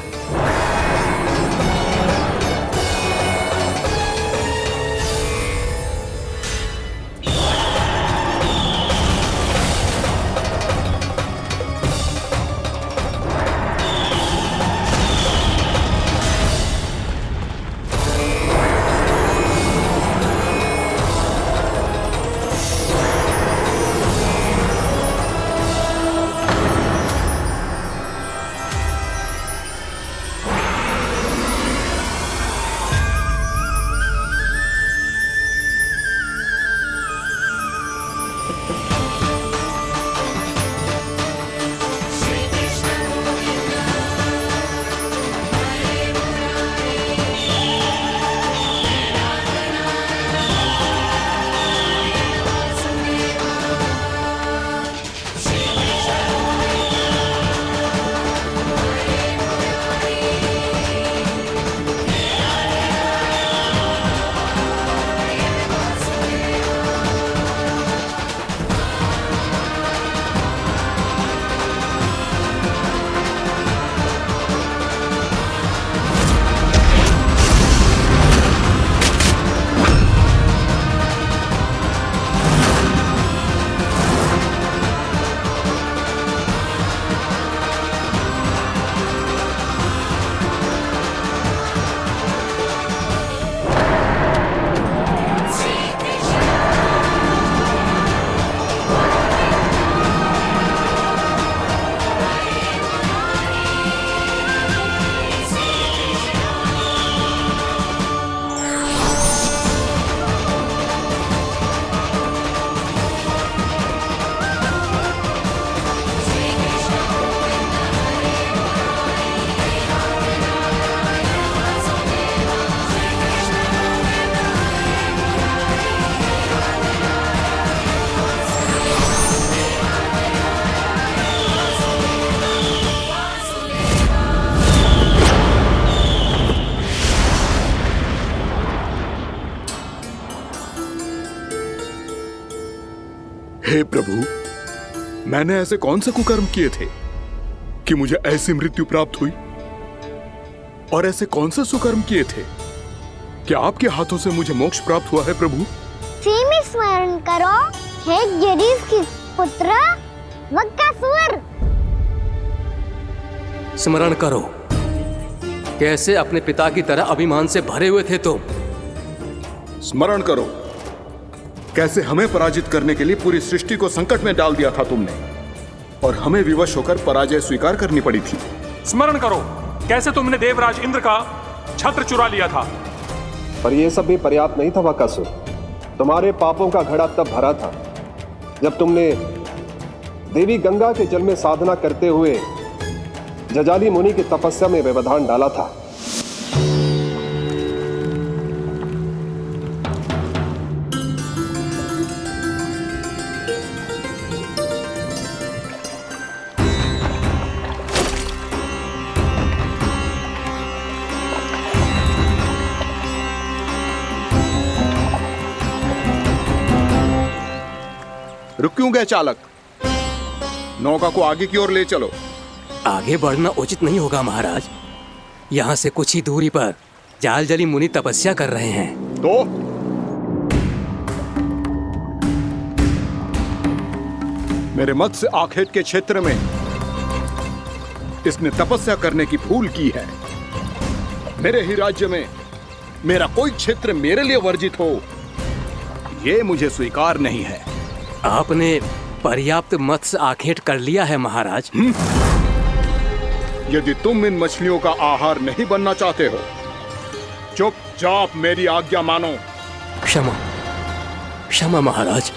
हे प्रभु, मैंने ऐसे कौन से कुकर्म किए थे कि मुझे ऐसी मृत्यु प्राप्त हुई? और ऐसे कौन से सुकर्म किए थे कि आपके हाथों से मुझे मोक्ष प्राप्त हुआ है प्रभु? में स्मरण करो, हे जरीस की पुत्र वक्कासुर। स्मरण करो, कैसे अपने पिता की तरह अभिमान से भरे हुए थे तुम। स्मरण करो, कैसे हमें पराजित करने के लिए पूरी सृष्टि को संकट में डाल दिया था तुमने, और हमें विवश होकर पराजय स्वीकार करनी पड़ी थी। स्मरण करो, कैसे तुमने देवराज इंद्र का छत्र चुरा लिया था। पर यह सब भी पर्याप्त नहीं था बकासुर। तुम्हारे पापों का घड़ा तब भरा था जब तुमने देवी गंगा के जल में साधना करते हुए जजाली मुनि की तपस्या में व्यवधान डाला था। रुक क्यों गए चालक? नौका को आगे की ओर ले चलो। आगे बढ़ना उचित नहीं होगा महाराज। यहाँ से कुछ ही दूरी पर जालजली मुनि तपस्या कर रहे हैं। तो मेरे मत्स्य आखेट के क्षेत्र में इसने तपस्या करने की भूल की है। मेरे ही राज्य में मेरा कोई क्षेत्र मेरे लिए वर्जित हो, यह मुझे स्वीकार नहीं है। आपने पर्याप्त मत्स्य आखेट कर लिया है महाराज। यदि तुम इन मछलियों का आहार नहीं बनना चाहते हो, चुपचाप मेरी आज्ञा मानो। क्षमा, क्षमा महाराज।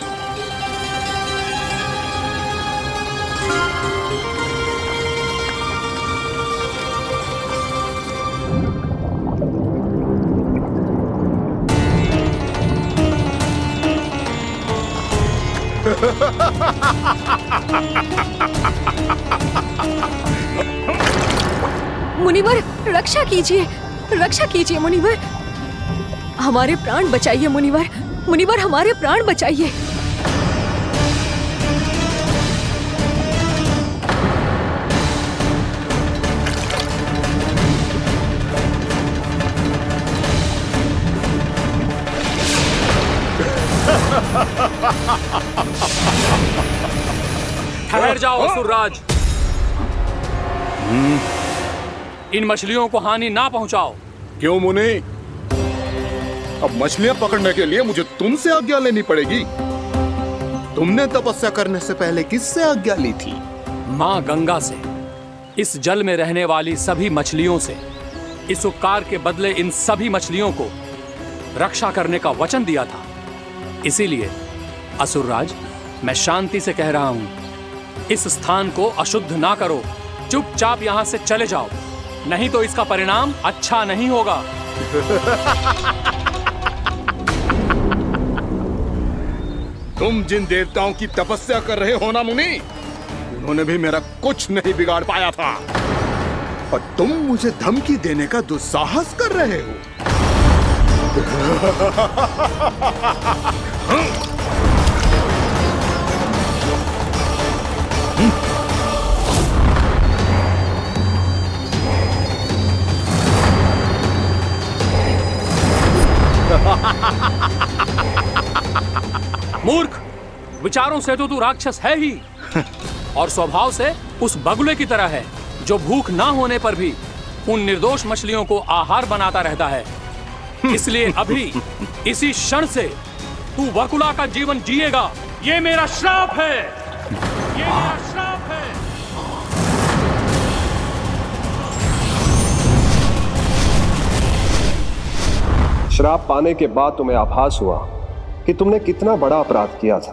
मुनिवर, रक्षा कीजिए, रक्षा कीजिए मुनिवर। हमारे प्राण बचाइए मुनिवर, मुनिवर हमारे प्राण बचाइए। ठहर जाओ असुरराज। इन मछलियों को हानि ना पहुंचाओ। क्यों मुनि? अब मछलियां पकड़ने के लिए मुझे तुमसे आज्ञा लेनी पड़ेगी। तुमने तपस्या करने से पहले किससे आज्ञा ली थी? माँ गंगा से, इस जल में रहने वाली सभी मछलियों से। इस उपकार के बदले इन सभी मछलियों को रक्षा करने का वचन दिया था। इसीलिए असुरराज, मैं शांति से कह रहा हूं, इस स्थान को अशुद्ध ना करो। चुपचाप यहां से चले जाओ, नहीं तो इसका परिणाम अच्छा नहीं होगा। तुम जिन देवताओं की तपस्या कर रहे हो ना मुनि, उन्होंने भी मेरा कुछ नहीं बिगाड़ पाया था, और तुम मुझे धमकी देने का दुस्साहस कर रहे हो। मूर्ख, विचारों से तो तू राक्षस है ही, और स्वभाव से उस बगुले की तरह है जो भूख ना होने पर भी उन निर्दोष मछलियों को आहार बनाता रहता है। इसलिए अभी इसी क्षण से तू वकुला का जीवन जिएगा। ये मेरा श्राप है, ये मेरा श्राप है। श्राप पाने के बाद तुम्हें आभास हुआ कि तुमने कितना बड़ा अपराध किया था,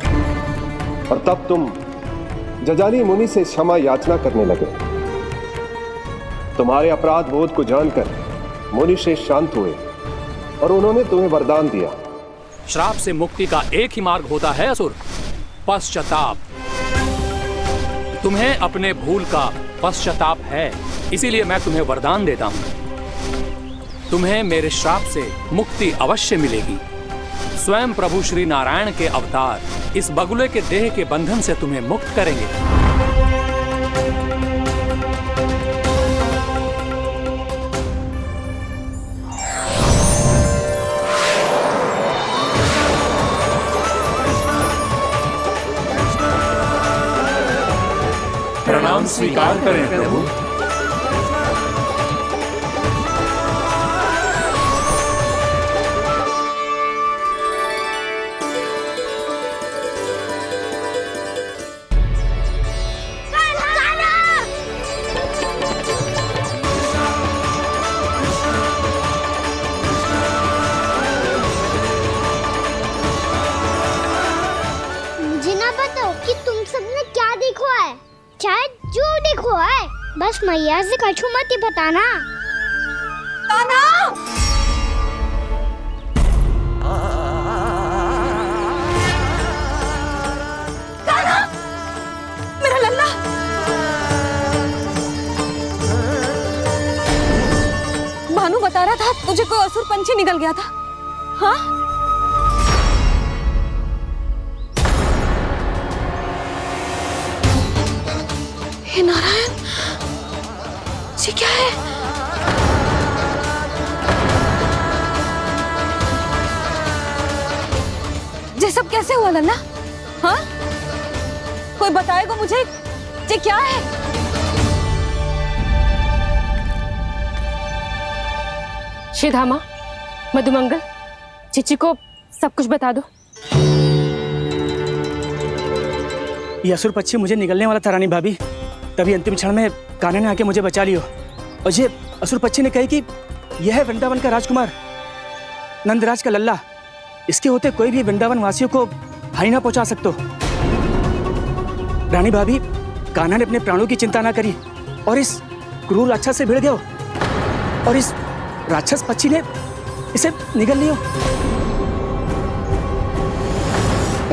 और तब तुम जजाली मुनि से क्षमा याचना करने लगे। तुम्हारे अपराध बोध को जानकर मुनि श्रेष्ठ शांत हुए और उन्होंने तुम्हें वरदान दिया। श्राप से मुक्ति का एक ही मार्ग होता है असुर, पश्चाताप। तुम्हें अपने भूल का पश्चाताप है, इसीलिए मैं तुम्हें वरदान देता हूं। तुम्हें मेरे श्राप से मुक्ति अवश्य मिलेगी। स्वयं प्रभु श्री नारायण के अवतार इस बगुले के देह के बंधन से तुम्हें मुक्त करेंगे। प्रणाम स्वीकार करें प्रभु। मुझे ना बताओ कि तुम सबने क्या देखा है, शायद जो देखो है, बस मैया से कछु मत ही बताना। कान्हा! कान्हा! मेरा लल्ला! भानु बता रहा था तुझे कोई असुर पंछी निकल गया था। हाँ? हे नारायण, ये क्या है? ये सब कैसे हुआ लल्ला? हाँ? कोई बताएगा मुझे ये क्या है? श्रीधामा, मधुमंगल, चिची को सब कुछ बता दो। ये असुर पक्षी मुझे निगलने वाला था रानी भाभी, तभी अंतिम क्षण में कान्हा ने आके मुझे बचा लियो। और ये असुर पक्षी ने कही कि यह है वृंदावन का राजकुमार, नंदराज का लल्ला। इसके होते कोई भी वृंदावन वासियों को हानि ना पहुंचा सकते। रानी भाभी, कान्हा ने अपने प्राणों की चिंता ना करी और इस क्रूर राक्षस से भिड़ गयो और इस राक्षस पक्षी ने इसे निगल लियो।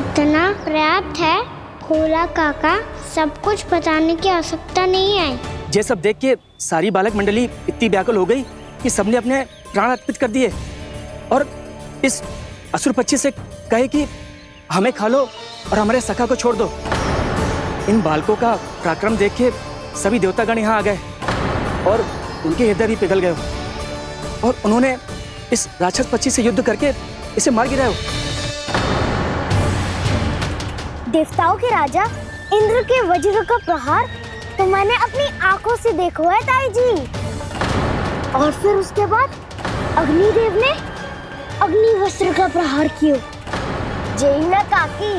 इतना पर्याप्त है भोला काका, सब कुछ बताने की आवश्यकता नहीं है। ये सब देख के सारी बालक मंडली इतनी व्याकुल हो गई कि सबने अपने प्राण अर्पित कर दिए और इस असुर पक्षी से कहे कि हमें खा लो और हमारे सखा को छोड़ दो। इन बालकों का पराक्रम देख के सभी देवतागण यहाँ आ गए और उनके हृदय भी पिघल गए और उन्होंने इस राक्षस पक्षी से युद्ध करके इसे मार गिराया। देवताओं के राजा इंद्र के वज्र का प्रहार तो मैंने अपनी आंखों से देखा है ताई जी। और फिर उसके बाद अग्निदेव ने अग्निवस्त्र का प्रहार किया। जय ना काकी,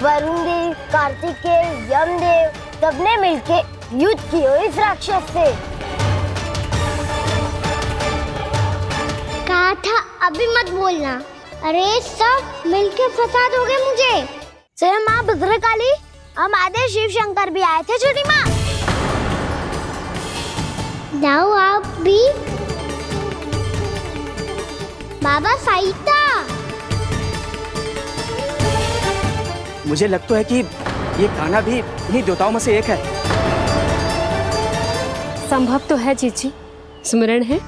वरुण देव, कार्तिकेय, यमदेव सबने मिलके युद्ध किया इस राक्षस से। कहा था अभी मत बोलना। अरे सब मिलके फंसा दोगे मुझे। जय माँ भद्रकाली, हमारे शिव शंकर भी आए थे छोटी माँ। जाओ आप भी। बाबा साईता, मुझे लगता है कि ये कान्हा भी इन्हीं देवताओं में से एक है। संभव तो है चीची, स्मरण है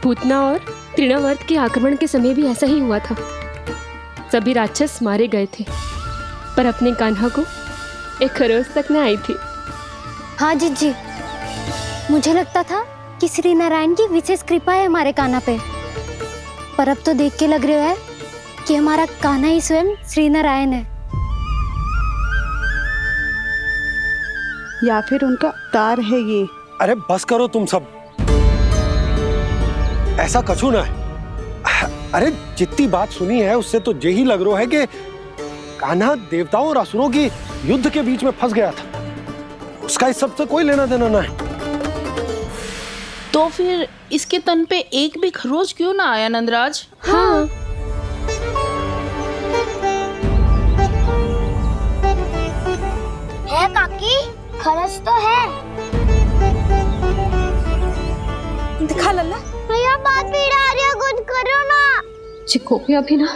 पूतना और तृणावर्त के आक्रमण के समय भी ऐसा ही हुआ था। सभी राक्षस मारे गए थे पर अपने कान्हा को एक खरोच तक न आई थी। हाँ जीजी, मुझे लगता था कि श्री नारायण की विशेष कृपा है हमारे कान्हा पे, पर अब तो देख के लग रहा है कि हमारा कान्हा ही स्वयं श्री नारायण है। या फिर उनका अवतार है ये। अरे बस करो तुम सब, ऐसा कछु ना है। अरे जितनी बात सुनी है उससे तो यही लग रहा है कि कान्हा देवताओं और असुरों की युद्ध के बीच में फंस गया था। उसका इस सब से कोई लेना देना ना है। तो फिर इसके तन पे एक भी खरोच क्यों ना आया नंदराज? हाँ, है काकी, खरच तो है। दिखा लल्ला। भैया बात पीड़ा आ रही है, कुछ करो ना। चिकोपिया भी ना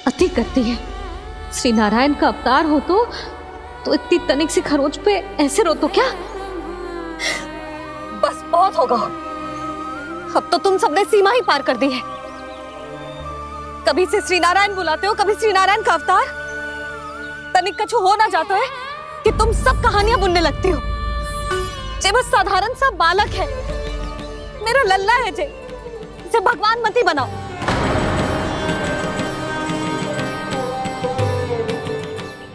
अति करती है। श्री नारायण का अवतार हो तो इतनी तनिक सी खरोच पे ऐसे रो तो क्या? बस बहुत होगा। अब तो तुम सबने सीमा ही पार कर दी है। कभी से श्री नारायण बुलाते हो, कभी श्री नारायण का अवतार। तनिक कछु हो ना जाता है कि तुम सब कहानियां बुनने लगती हो। जे बस साधारण सा बालक है, मेरा लल्ला है जे, इसे भगवान मत ही बनाओ।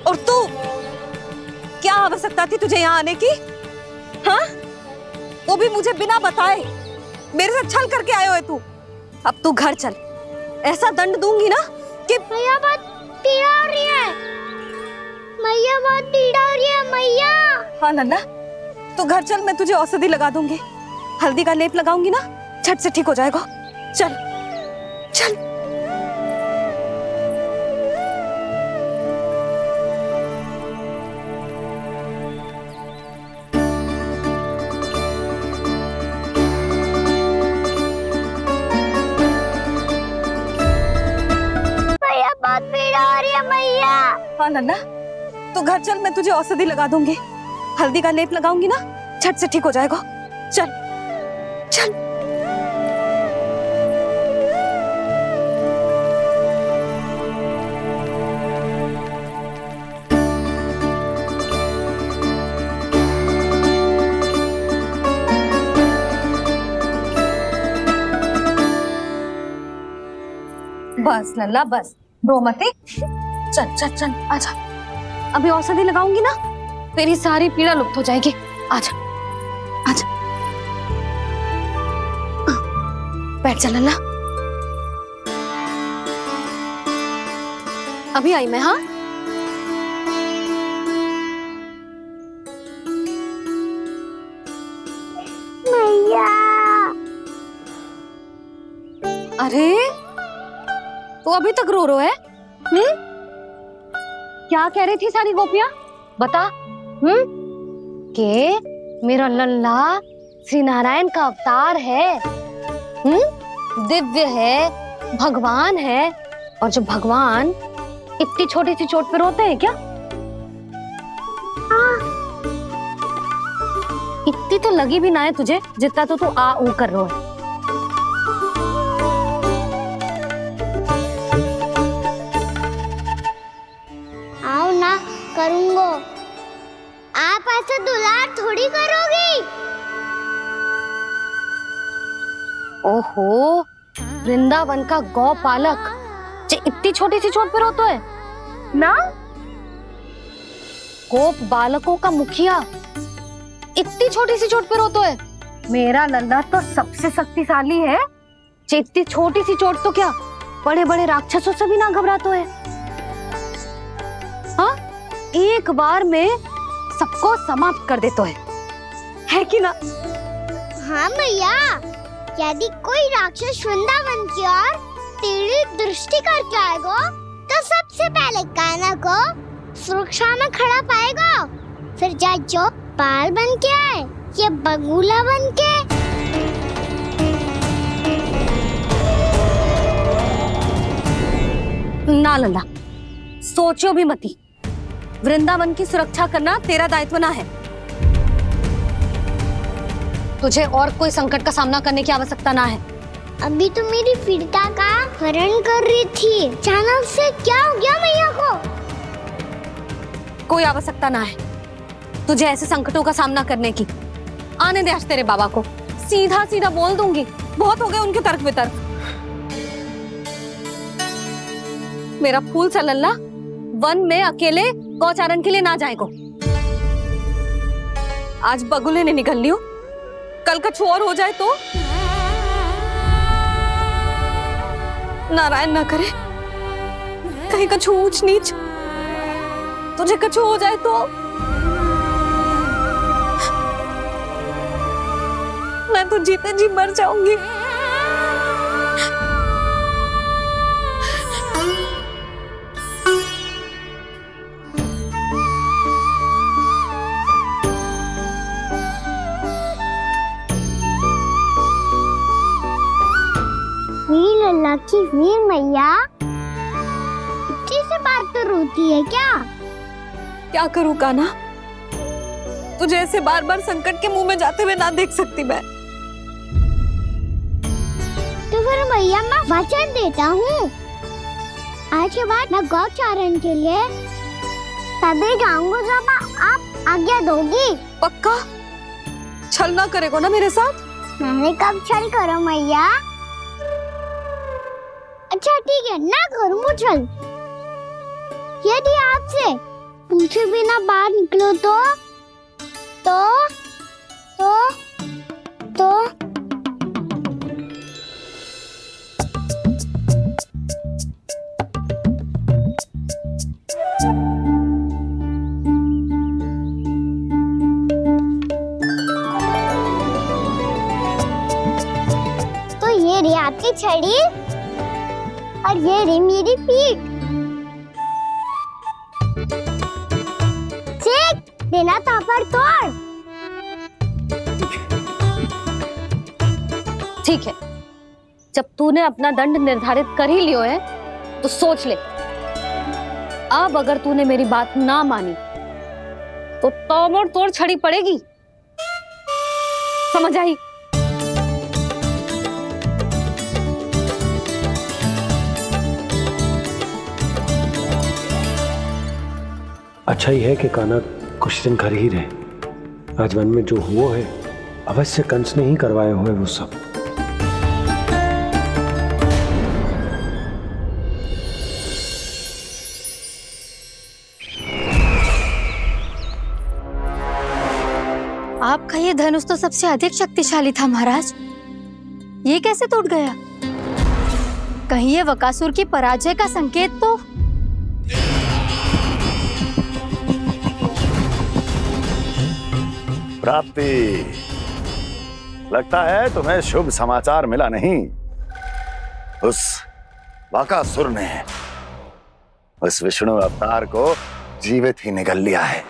और तू, क्या आवश्यकता थी तुझे यहाँ आने की? हाँ, वो भी मुझे बिना बताए। मेरे से छल करके आयो है तू। अब तू घर चल, ऐसा दंड दूंगी ना कि मैया बहुत पीड़ा हो रही है। मैया बहुत पीड़ा हो रही है मैया। हाँ नन्ना, तू घर चल, मैं तुझे औषधि लगा दूंगी। हल्दी का लेप लगाऊंगी ना, झट से ठीक हो जाएगा। चल चल। मैया बहुत पीड़ा हो रही है मैया। हाँ नन्ना, तू घर चल, मैं तुझे औषधि लगा दूंगी। हल्दी का लेप लगाऊंगी ना, झट से ठीक हो जाएगा। चल चल। बस लल्ला बस, रो मत। चल चल चल, आजा। अभी औषधि लगाऊंगी ना, तेरी सारी पीड़ा लुप्त हो जाएगी। आजा आजा, बैठ जा लल्ला। अभी आई मैं। हाँ, मैया। अरे तू अभी तक रो है? क्या कह रही थी सारी गोपियां? बता। के मेरा लल्ला श्री नारायण का अवतार है, दिव्य है, भगवान है। और जो भगवान इतनी छोटी सी चोट पे रोते हैं क्या? इतनी तो लगी भी ना है तुझे, जितना तो तू आ ऊ कर रहा है। आओ ना, करूंगो। आप ऐसा दुलार थोड़ी करोगी। ओहो, वृंदावन का गौ पालक जो इतनी छोटी सी चोट पे रोता है ना? गोप बालकों का मुखिया इतनी छोटी सी चोट पे रोता है? मेरा लल्ला तो सबसे शक्तिशाली है। इतनी छोटी सी चोट तो क्या, बड़े बड़े राक्षसों से भी ना घबराता है। हाँ, एक बार में सबको समाप्त कर देता है कि ना? हाँ मैया, यदि कोई राक्षस वृंदावन की ओर टेढ़ी दृष्टि करके आएगा, तो सबसे पहले कान्हा को सुरक्षा में खड़ा पाएगा। फिर चाहे जो पाल बन के आए या बगुला बन के। ना लल्ला, सोचो भी मती। वृंदावन की सुरक्षा करना तेरा दायित्व ना है। तुझे और कोई संकट का सामना करने की आवश्यकता ना है। अभी तो मेरी पीड़िता का हरण कर रही थी, अचानक से क्या हो गया मैया को? कोई आवश्यकता ना है तुझे ऐसे संकटों का सामना करने की। आने दे आज तेरे बाबा को, सीधा सीधा बोल दूंगी। बहुत हो गए उनके तर्क वितर्क। मेरा फूल सा लल्ला वन में अकेले गौचारण के लिए ना जाएगो। आज बगुले ने निकल लियो, कल कछु और हो जाए तो? नारायण ना करे, कहीं कछु ऊंच नीच तुझे कछु हो जाए तो? मैं तो जीते जी मर जाऊंगी। लल्ला की वीर मैया इतनी सी बात तो रोती है क्या? क्या करूं कान्हा, तुझे ऐसे बार बार संकट के मुंह में जाते हुए ना देख सकती मैं। तो फिर मैया मैं वचन देता हूँ, आज के बाद मैं गौचारण के लिए तभी जाऊंगा जब आप आज्ञा दोगी। पक्का छल ना करेगा ना मेरे साथ? मैंने कब छल करो मैया? अच्छा ठीक है, ना करूँ छल। यदि आपसे पूछे बिना बाहर निकलो तो ये रही आपकी छड़ी और ये रही मेरी पीठ। ठीक देना था पर तोड़। ठीक है, जब तूने अपना दंड निर्धारित कर ही लियो है तो सोच ले, अब अगर तूने मेरी बात ना मानी तो तोड़ तोड़ छड़ी पड़ेगी। समझ आई? अच्छा ही है कि कान्हा कुछ दिन घर ही रहे। आज वन में जो हुआ है अवश्य कंस ने ही करवाए हुए वो सब। आपका ये धनुष तो सबसे अधिक शक्तिशाली था महाराज, ये कैसे टूट गया? कहीं ये बकासुर की पराजय का संकेत तो? प्राप्ति, लगता है तुम्हें शुभ समाचार मिला नहीं। उस बकासुर ने उस विष्णु अवतार को जीवित ही निगल लिया है।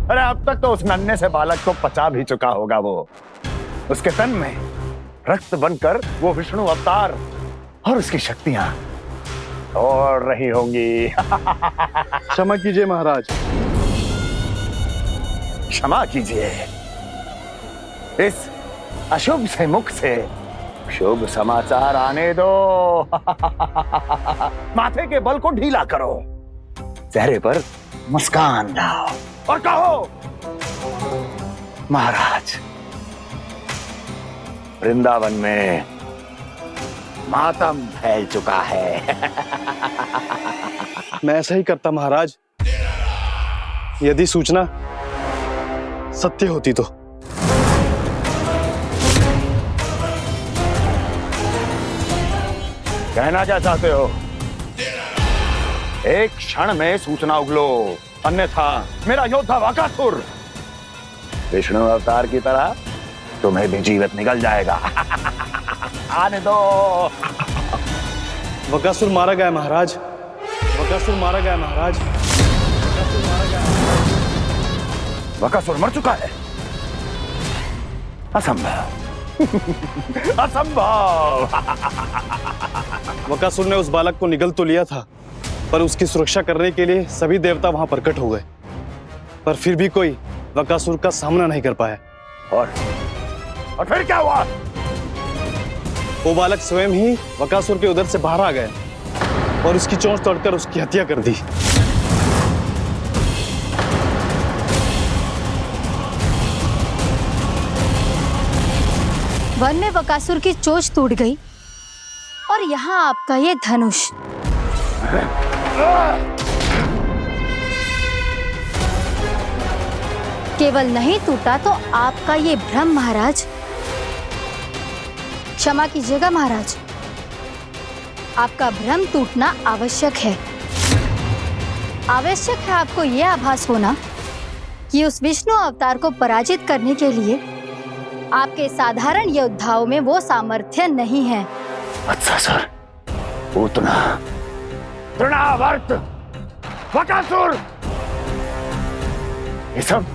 अरे अब तक तो उस नन्हे से बालक को पचा भी चुका होगा वो। उसके तन में रक्त बनकर वो विष्णु अवतार और उसकी शक्तियां दौड़ रही होंगी। क्षमा कीजिए महाराज। क्षमा कीजिए, इस अशुभ से मुख से शुभ समाचार आने दो। माथे के बल को ढीला करो, चेहरे पर मुस्कान लाओ और कहो, महाराज, वृंदावन में मातम फैल चुका है। मैं ऐसा ही करता महाराज, यदि सूचना सत्य होती तो। कहना क्या चाहते हो? एक क्षण में सूचना उगलो, अन्यथा मेरा योद्धा बकासुर विष्णु अवतार की तरह तुम्हें भी जीवित निकल जाएगा। आने दो। बकासुर मारा गया महाराज, बकासुर मारा गया महाराज, बकासुर मारा गया। बकासुर मर चुका है? असंभव। असंभव। बकासुर ने उस बालक को निगल तो लिया था, पर उसकी सुरक्षा करने के लिए सभी देवता वहां प्रकट हो गए, पर फिर भी कोई बकासुर का सामना नहीं कर पाया। और फिर क्या हुआ? वो बालक स्वयं ही बकासुर के उदर से बाहर आ गए और उसकी चोंच तोड़कर उसकी हत्या कर दी। वन में बकासुर की चोंच टूट गई और यहाँ आपका ये धनुष। केवल नहीं टूटा तो आपका ये भ्रम महाराज। क्षमा कीजिएगा महाराज, आपका भ्रम टूटना आवश्यक है। आवश्यक है आपको यह आभास होना कि उस विष्णु अवतार को पराजित करने के लिए आपके साधारण योद्धाओं में वो सामर्थ्य नहीं है। अच्छा सर, पूतना, तृणावर्त, बकासुर, ये सब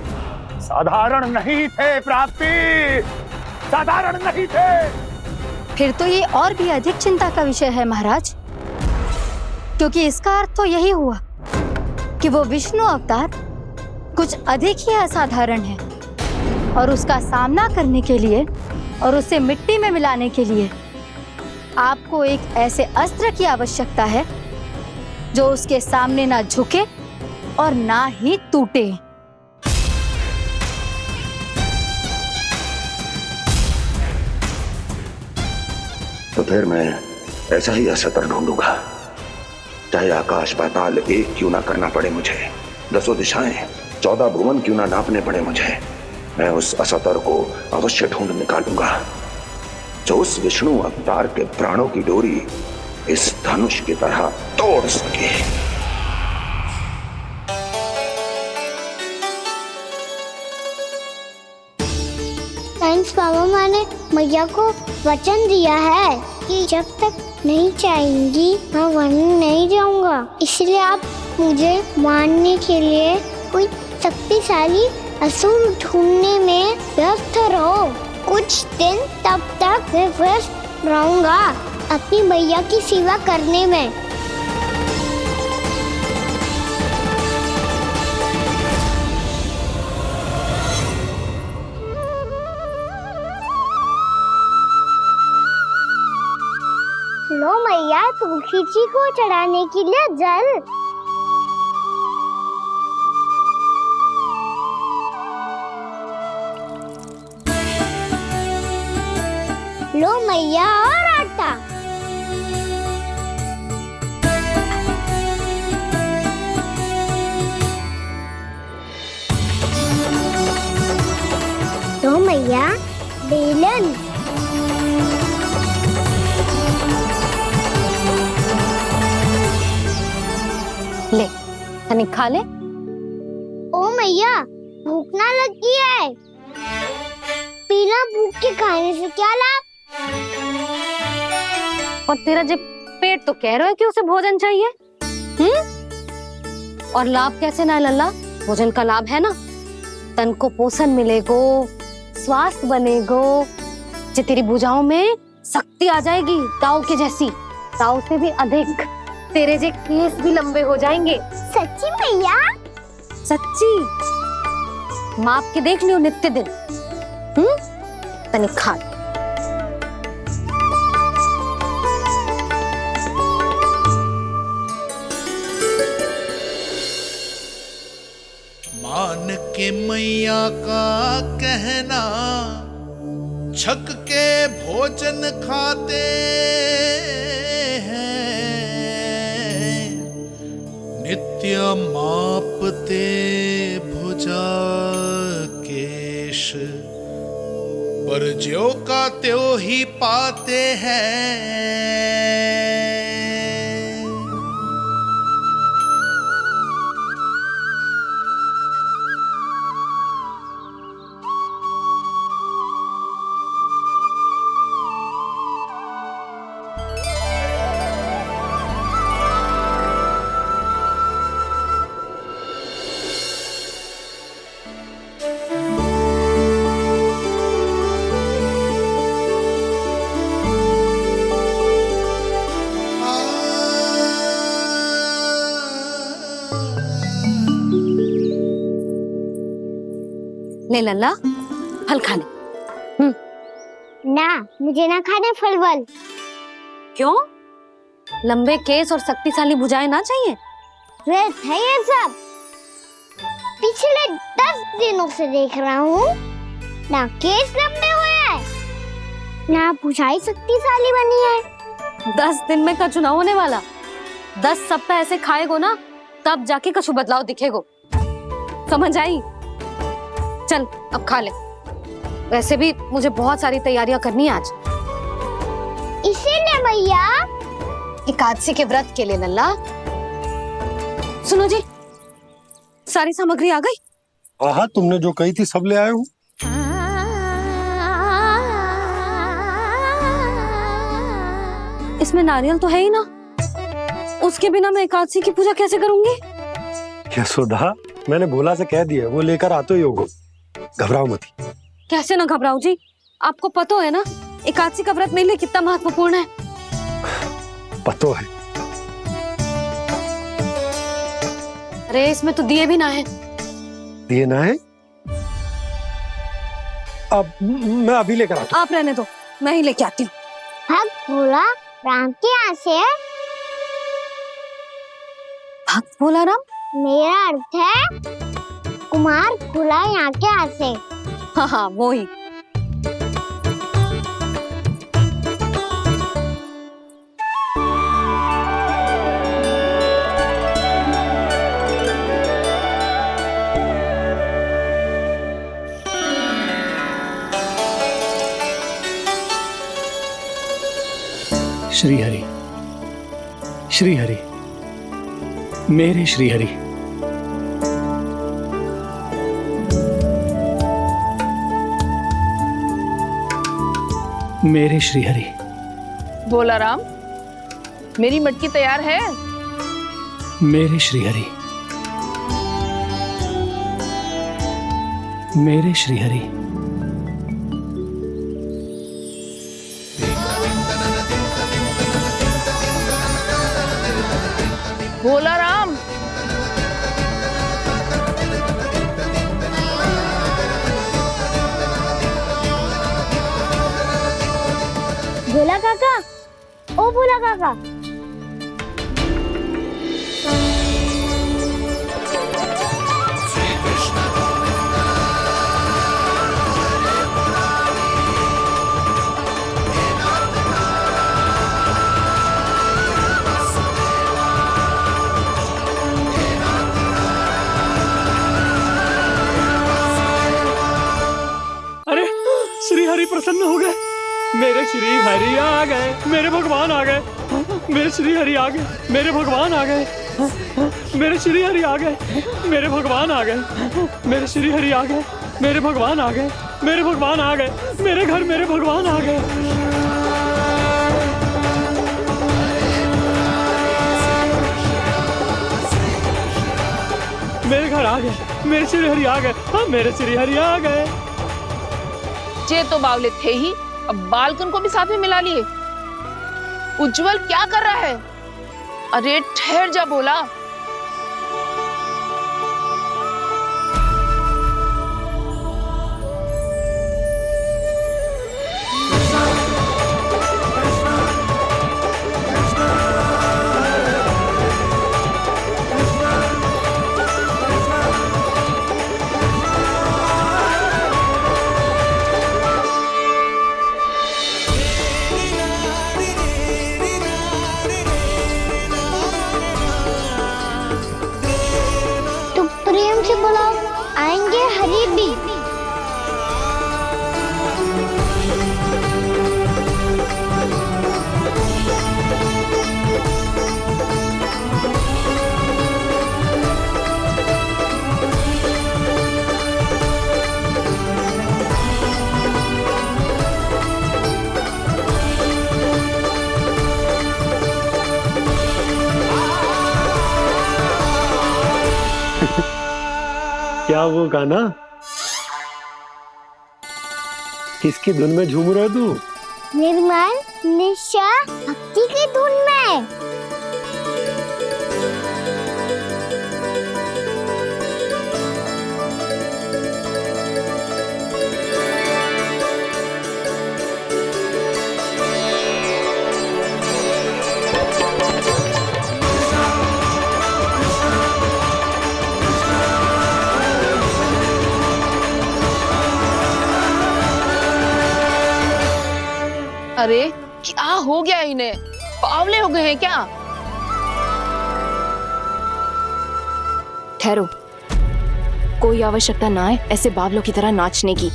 साधारण नहीं थे प्राप्ति, साधारण नहीं थे। फिर तो ये और भी अधिक चिंता का विषय है महाराज, क्योंकि इसका अर्थ तो यही हुआ कि वो विष्णु अवतार कुछ अधिक ही असाधारण है और उसका सामना करने के लिए और उसे मिट्टी में मिलाने के लिए आपको एक ऐसे अस्त्र की आवश्यकता है जो उसके सामने ना झुके और ना ही टूटे। तो फिर मैं ऐसा ही असतर ढूंढूंगा, चाहे आकाश पाताल एक क्यों ना करना पड़े मुझे, 10 दिशाएं 14 भुवन क्यों ना नापने पड़े मुझे, मैं उस असतर को अवश्य ढूंढ निकालूंगा जो उस विष्णु अवतार के प्राणों की डोरी इस धनुष की तरह तोड़ सके। थैंक्स पापा, मैंने मैया को वचन दिया है कि जब तक नहीं चाहेंगी मैं वन नहीं जाऊंगा, इसलिए आप मुझे मारने के लिए कोई शक्तिशाली असुर ढूंढने में व्यस्त रहो। कुछ दिन तब तक मैं व्यस्त रहूंगा अपनी मैया की सेवा करने में। लो मैया, तुलसी जी को चढ़ाने के लिए जल। लो मैया, और आटा। लो मैया, बेलन। ले, तनिक खा ले। ओ मैया, भूख ना लगी है। बिना भूख के खाने से क्या लाभ? और तेरा जब पेट तो कह रहा है कि उसे भोजन चाहिए, और लाभ कैसे ना लल्ला? भोजन का लाभ है ना, तन को पोषण मिलेगो, स्वास्थ्य बनेगो, जो तेरी भुजाओं में शक्ति आ जाएगी, ताऊ के जैसी, ताऊ से भी अधिक। तेरे जे केस भी लंबे हो जाएंगे। सच्ची मैया? सच्ची। माप के देख लियो नित्य दिन। तनिक खा। मान के मैया का कहना, छक के भोजन खाते हैं, नित्य मापते भुजा केश, पर ज्यों का त्यों ही पाते हैं। ले लल्ला, फल खा ले। ना, मुझे ना खाने फल वल। क्यों? लंबे केस और शक्तिशाली भुजाएं ना चाहिए? व्यर्थ है ये सब। पिछले 10 दिनों से देख रहा हूँ, ना केस लंबे हुए हैं, ना भुजाएं शक्तिशाली बनी है। 10 दिन में का चुनाव होने वाला, 10 सप्ताह ऐसे खाएगो ना, तब जाके कछु बदलाव दिखेगो। समझ आई? चल अब खा ले। वैसे भी मुझे बहुत सारी तैयारियां करनी है आज। इसीलिए मैया, एकादशी के व्रत के लिए लल्ला। सुनो जी, सारी सामग्री आ गई? हाँ, तुमने जो कही थी सब ले आए हूँ। इसमें नारियल तो है ही ना, उसके बिना मैं एकादशी की पूजा कैसे करूंगी? यशोदा, मैंने भोला से कह दिया, वो लेकर आते ही होगो, घबराओ मत। कैसे ना घबराओ जी, आपको पता है ना एकादशी का व्रत मेरे लिए कितना महत्वपूर्ण है। पतो है। अरे इसमें तो दिए भी ना है। दिए ना है? अब मैं अभी लेकर आता हूँ। आप रहने दो, मैं ही लेके आती हूँ। भक्त भोला राम के यहाँ से है। भक्त भोला राम? मेरा अर्थ है कुमार भोला यहाँ के यहाँ से। हाँ हाँ वो ही। श्री हरि, श्री हरि, मेरे श्री हरि। मेरे श्री हरि। भोला राम, मेरी मटकी तैयार है। मेरे श्री हरि। मेरे श्री हरि। भोला राम, भोला काका, ओ भोला काका। अरे श्री हरि प्रसन्न हो गए। मेरे श्री हरि आ गए, मेरे भगवान आ गए। मेरे श्री हरि आ गए, मेरे भगवान आ गए। मेरे श्री हरि आ गए, मेरे भगवान आ गए। मेरे श्री हरि आ गए, मेरे भगवान आ गए। मेरे भगवान आ गए, मेरे घर मेरे भगवान आ गए। मेरे घर आ गए, मेरे श्री हरि आ गए। हाँ मेरे श्री हरि आ गए। ये तो बावले थे ही, अब बालकन को भी साथ में मिला लिए। उज्जवल क्या कर रहा है? अरे ठहर जा भोला। प्रेम से बुलाओ, आएंगे हरि भी। क्या वो गाना? किसकी धुन में झूम रहा तू? निर्मल निशा भक्ति की धुन में। अरे क्या हो गया इन्हें? बावले हो गए हैं क्या? ठहरो, कोई आवश्यकता ना है ऐसे बावलों की तरह नाचने की।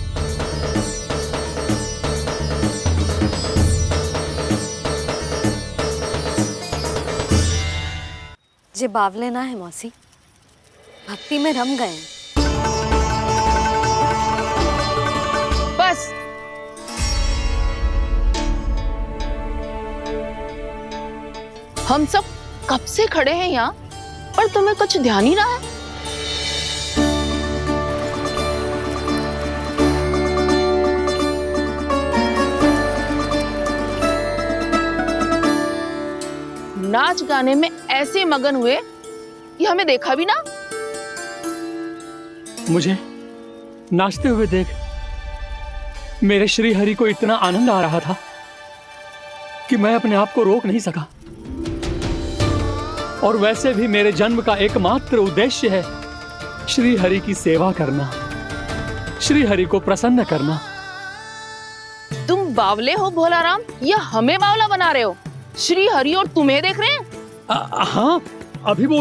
जे बावले ना है मौसी, भक्ति में रम गए। बस हम सब कब से खड़े हैं यहाँ, पर तुम्हें कुछ ध्यान ही ना है। नाच गाने में ऐसे मगन हुए कि हमें देखा भी ना। मुझे नाचते हुए देख मेरे श्री हरि को इतना आनंद आ रहा था कि मैं अपने आप को रोक नहीं सका। और वैसे भी मेरे जन्म का एकमात्र उद्देश्य है श्री हरि की सेवा करना, श्री हरि को प्रसन्न करना। तुम बावले हो भोलाराम या हमें बावला बना रहे हो? श्री हरि और तुम्हें देख रहे हैं? हाँ, अभी वो